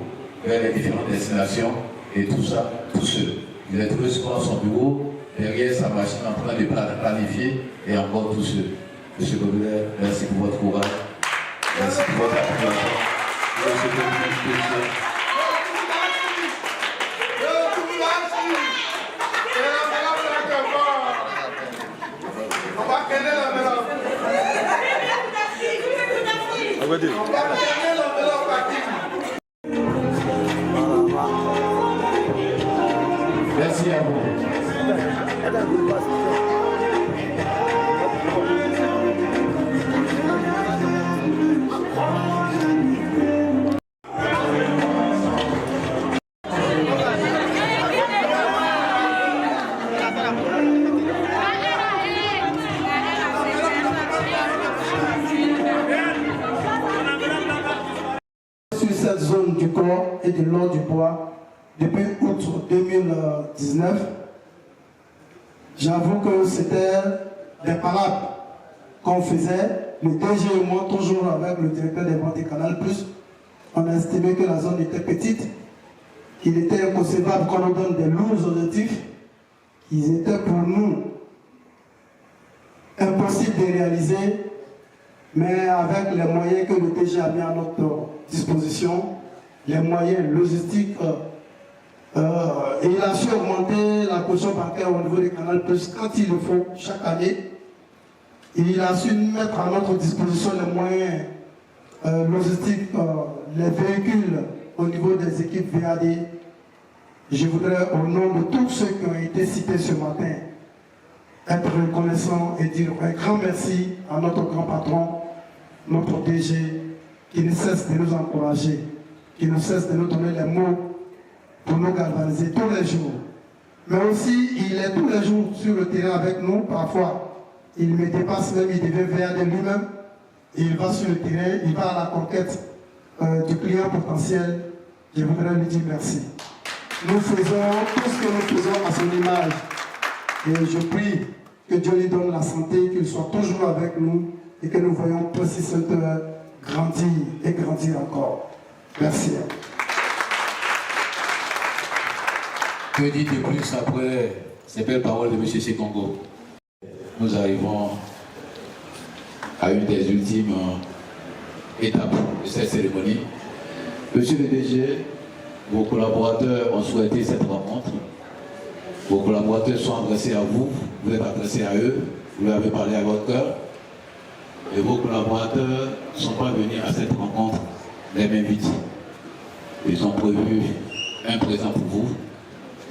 vers les différentes destinations et tout ça, tout seul. Il est trouvé souvent son bureau, derrière sa machine en train de planifier et encore tout seul. Monsieur Gobert, merci pour votre courage, merci pour votre application. Merci à vous. Sur cette zone du corps et de l'eau du bois, depuis août 2019, j'avoue que c'était des parades qu'on faisait, le DG et moi, toujours avec le directeur des ventes des Canal+. On a estimé que la zone était petite, qu'il était inconcevable qu'on nous donne des lourds objectifs, qu'ils étaient pour nous impossibles de réaliser, mais avec les moyens que le DG a mis à notre disposition, les moyens logistiques, et il a su augmenter la caution bancaire au niveau des Canal+ quand il le faut chaque année. Et il a su mettre à notre disposition les moyens logistiques, les véhicules au niveau des équipes VAD. Je voudrais, au nom de tous ceux qui ont été cités ce matin, être reconnaissant et dire un grand merci à notre grand patron, notre DG, qui ne cesse de nous encourager, qui ne cesse de nous donner les mots pour nous galvaniser tous les jours. Mais aussi, il est tous les jours sur le terrain avec nous. Parfois, il me dépasse même, il devient VAD lui-même. Il va sur le terrain, il va à la conquête du client potentiel. Je voudrais lui dire merci. Nous faisons tout ce que nous faisons à son image. Et je prie que Dieu lui donne la santé, qu'il soit toujours avec nous et que nous voyons Précis Saint-Heure grandir et grandir encore. Merci. Que dire de plus après ces belles paroles de M. Sekongo? Nous arrivons à une des ultimes étapes de cette cérémonie. Monsieur le DG, vos collaborateurs ont souhaité cette rencontre. Vos collaborateurs sont adressés à vous, vous êtes adressés à eux, vous leur avez parlé à votre cœur. Et vos collaborateurs ne sont pas venus à cette rencontre les mêmes vides. Ils ont prévu un présent pour vous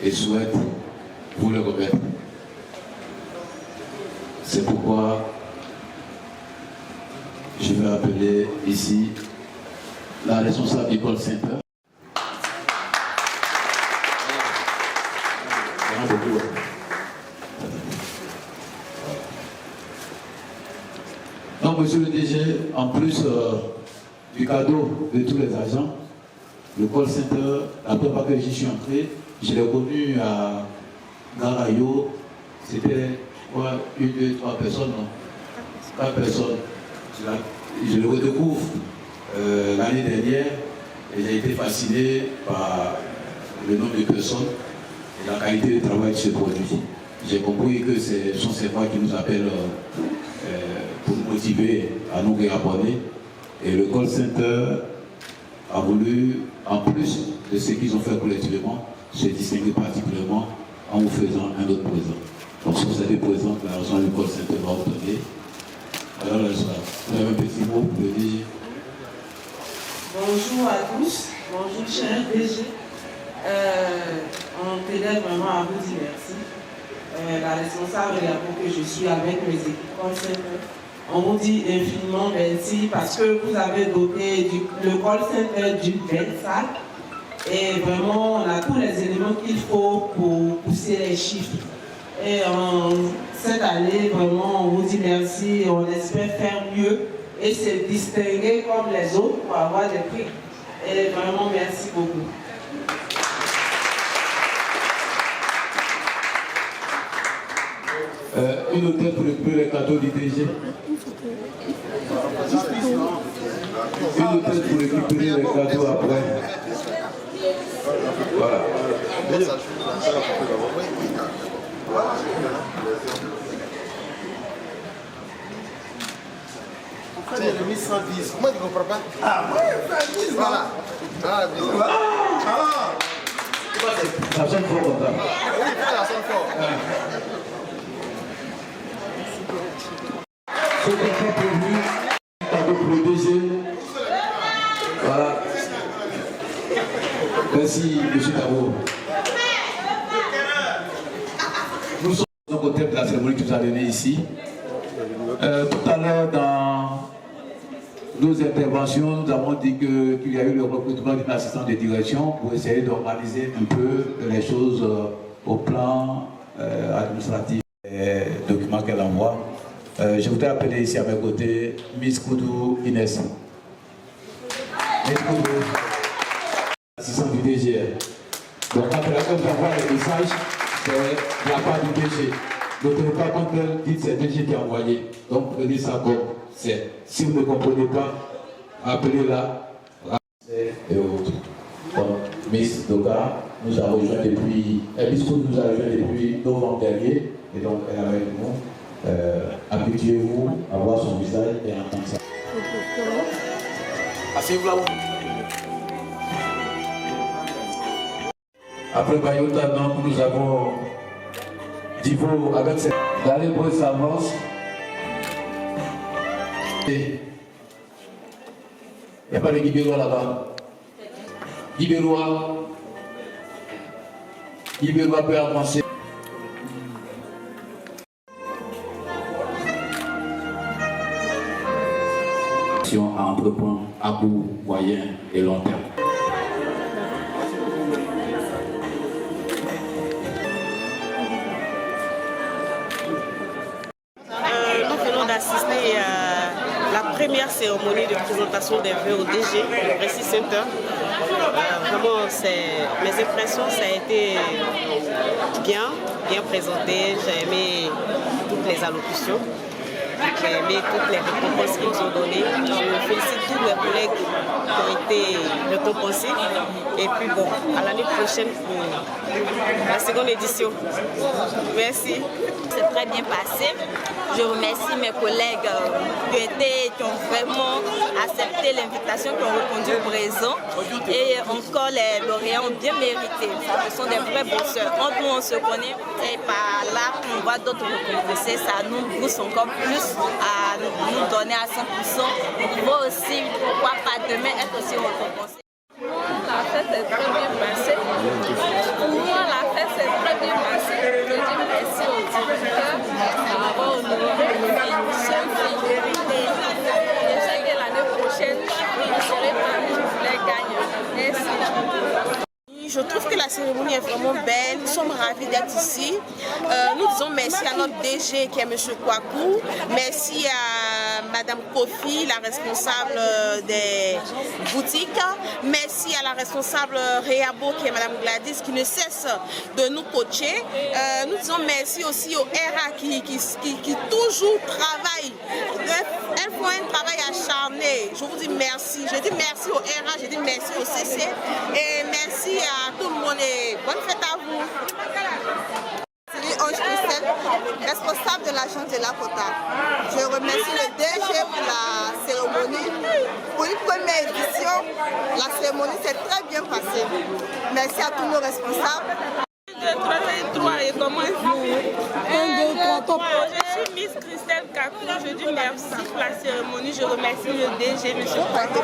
et souhaitent vous le remettre. C'est pourquoi je vais appeler ici la responsable du call center. Donc, monsieur le DG, en plus du cadeau de tous les agents, le call center, après pas que j'y suis entré, je l'ai connu à Garayo, c'était quoi, 1, 2, 3 personnes, non 4 personnes. Je le redécouvre l'année dernière et j'ai été fasciné par le nombre de personnes et la qualité de travail de ce produit. J'ai compris que ce sont ces voix qui nous appellent pour nous motiver à nous réabonner. Et le call center a voulu, en plus de ce qu'ils ont fait collectivement, se distinguer particulièrement en vous faisant un autre présent. Donc sur ces deux présents, la raison du call center va vous donner. Alors là, vous avez un petit mot pour le dire. Bonjour à tous, bonjour cher DG. On tenait vraiment à vous dire merci. La responsable et la que je suis avec mes équipes call center, on vous dit infiniment merci parce que vous avez doté le call center d'une belle salle et vraiment on a tous les éléments qu'il faut pour pousser les chiffres. Et cette année, vraiment, on vous dit merci. On espère faire mieux et se distinguer comme les autres pour avoir des prix. Et vraiment, merci beaucoup. Une hôtel pour récupérer les cadeaux du DG. Une hôtel pour récupérer les cadeaux après. Voilà. Pourquoi il a mis 110? Moi, je ne comprends pas. Ah, ouais, 110. Voilà. Ça sonne fort comme ça. Oui, ça sonne fort. Ce qu'on fait pour lui, cadeau pour le DG. Voilà. Merci, M. Tabo. Nous sommes au thème de la cérémonie que vous avez donnée ici. Tout à l'heure, dans nos interventions, nous avons dit qu'il y a eu le recrutement d'une assistante de direction pour essayer d'organiser un peu les choses au plan administratif et documents qu'elle envoie. Je voudrais appeler ici à mes côtés Miss Koudou Inès. Miss Koudou, assistante du DG. Donc quand elle envoie les messages, c'est de la part du DG. Ne tenez pas quand elle dit que c'est le DG qui a envoyé. Donc prenez ça comme c'est. Si vous ne comprenez pas, appelez-la et autres. Donc Miss Doka nous a rejoint depuis, Miss Koudou nous a rejoint depuis novembre dernier. Et donc elle est avec nous. Habituez-vous à voir son visage et entendre ça. Asseyez-vous là-haut. Après Bayota, donc, nous avons Divo avec cette. D'aller pour s'avance. Il n'y a pas de Guibérois là-bas. Guibérois peut avancer. À entreprendre à court, moyen et long terme. Nous venons d'assister à la première cérémonie de présentation des vœux au DG, le Récit Center. Vraiment, mes impressions, ça a été bien présenté. J'ai aimé toutes les allocutions. J'ai aimé toutes les récompenses qu'ils nous ont données. Je félicite tous mes collègues qui ont été récompensés. Et puis bon, à l'année prochaine pour la seconde édition. Merci. C'est très bien passé. Je remercie mes collègues qui ont vraiment accepté l'invitation, qui ont répondu présent. Et encore les lauréats ont bien mérité. Ce sont des vrais bosseurs. Entre nous, on se connaît. Et par là, on voit d'autres récompenser. Ça nous pousse encore plus à nous donner à 100%. On va aussi, pourquoi pas demain, être aussi récompensé. La fête est très bien passée. Pour moi, la fête s'est très bien passée. Je dis merci au directeur d'avoir honoré une seule fille. Je sais que l'année prochaine, je serai parmi les gagnants. Merci. Je trouve que la cérémonie est vraiment belle. Nous sommes ravis d'être ici. Nous disons merci à notre DG qui est M. Kwaku. Merci à Mme Kofi, la responsable des boutiques. Merci à la responsable Réabo qui est Mme Gladys qui ne cesse de nous coacher. Nous disons merci aussi au RA qui toujours travaille. Elles font un travail acharné. Je vous dis merci. Je dis merci au RA, je dis merci au CC et merci à tout le monde et bonne fête à vous. C'est Ange Christelle, responsable de l'agence de la Kota. Je remercie le DG pour la cérémonie. Pour une première édition, la cérémonie s'est très bien passée. Merci à tous nos responsables. 3 et comment vous? Je suis Miss Christelle Kakou. Je dis merci pour la cérémonie. Je remercie le DG, M. Kwaku,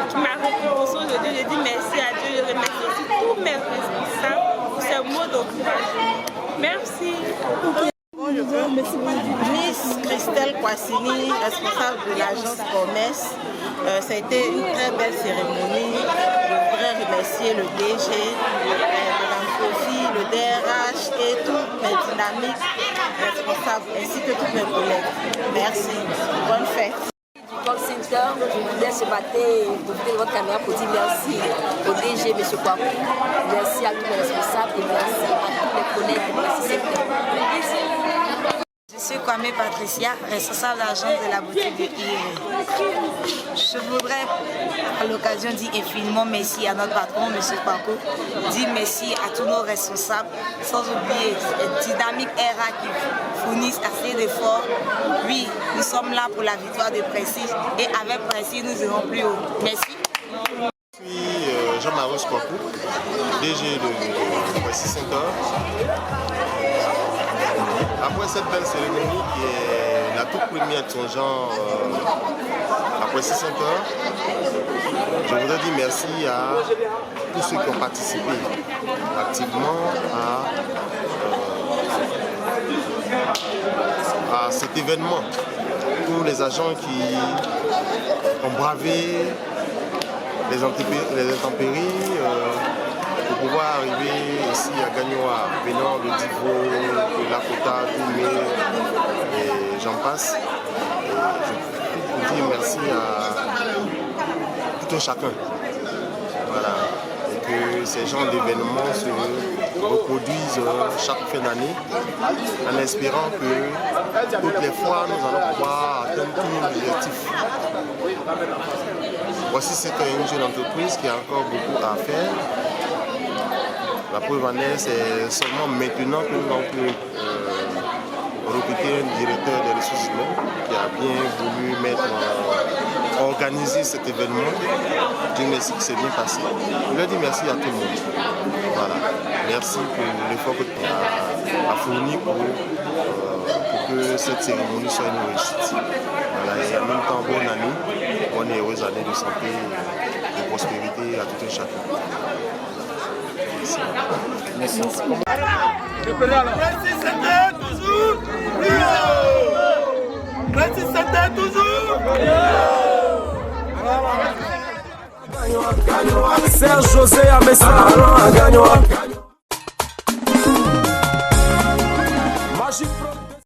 qui m'a récompensé aujourd'hui. Je dis merci à Dieu. Je remercie aussi tous mes responsables pour ces mots d'encouragement. Merci. Miss Christelle Kwasini, responsable de l'agence Commerce. Ça a été une très belle cérémonie. Je voudrais remercier le DG, Mme Kofi, le DRH et tous mes dynamiques responsables ainsi que tous mes collègues. Merci. Bonne fête. Call Center, je voulais ce matin profiter de votre caméra pour dire merci au DG, M. Kwaku, merci à tous les responsables et merci à tous les collègues de ce secteur. Je suis Kwame Patricia, responsable d'agence de la boutique de IRE. Je voudrais à l'occasion dire infiniment merci à notre patron, M. Kwaku, dire merci à tous nos responsables, sans oublier Dynamique RA qui fournissent assez d'efforts. Oui, nous sommes là pour la victoire de Prestige et avec Prestige, nous irons plus haut. Merci. Je suis Jean-Marie Kwaku, DG de Prestige Center. Après cette belle cérémonie qui est la toute première de son genre à Prestige Center, je voudrais dire merci à tous ceux qui ont participé activement à cet événement. Tous les agents qui ont bravé les intempéries pour pouvoir arriver ici à Gagnoa, venant de Divo, de Lakota, Doumé et j'en passe. Et je peux dire merci à tout un chacun. Voilà. Et que ces genres d'événements se reproduisent chaque fin d'année en espérant que toutes les fois nous allons pouvoir atteindre tous nos objectifs. Voici c'est une jeune entreprise qui a encore beaucoup à faire. La preuve en est, c'est seulement maintenant que nous avons pu recruter un directeur des ressources humaines qui a bien voulu organiser cet événement. Dieu merci que c'est bien passé. Je leur dis merci à tout le monde. Voilà. Merci pour l'effort que tu as fourni pour que cette cérémonie soit une réussite. Voilà. Et en même temps, bonne année, bonne et heureuse année de santé, de prospérité à tout un chacun. Merci. Prestige Center toujours plus haut. Prestige Center toujours plus haut. Serge José Amessa.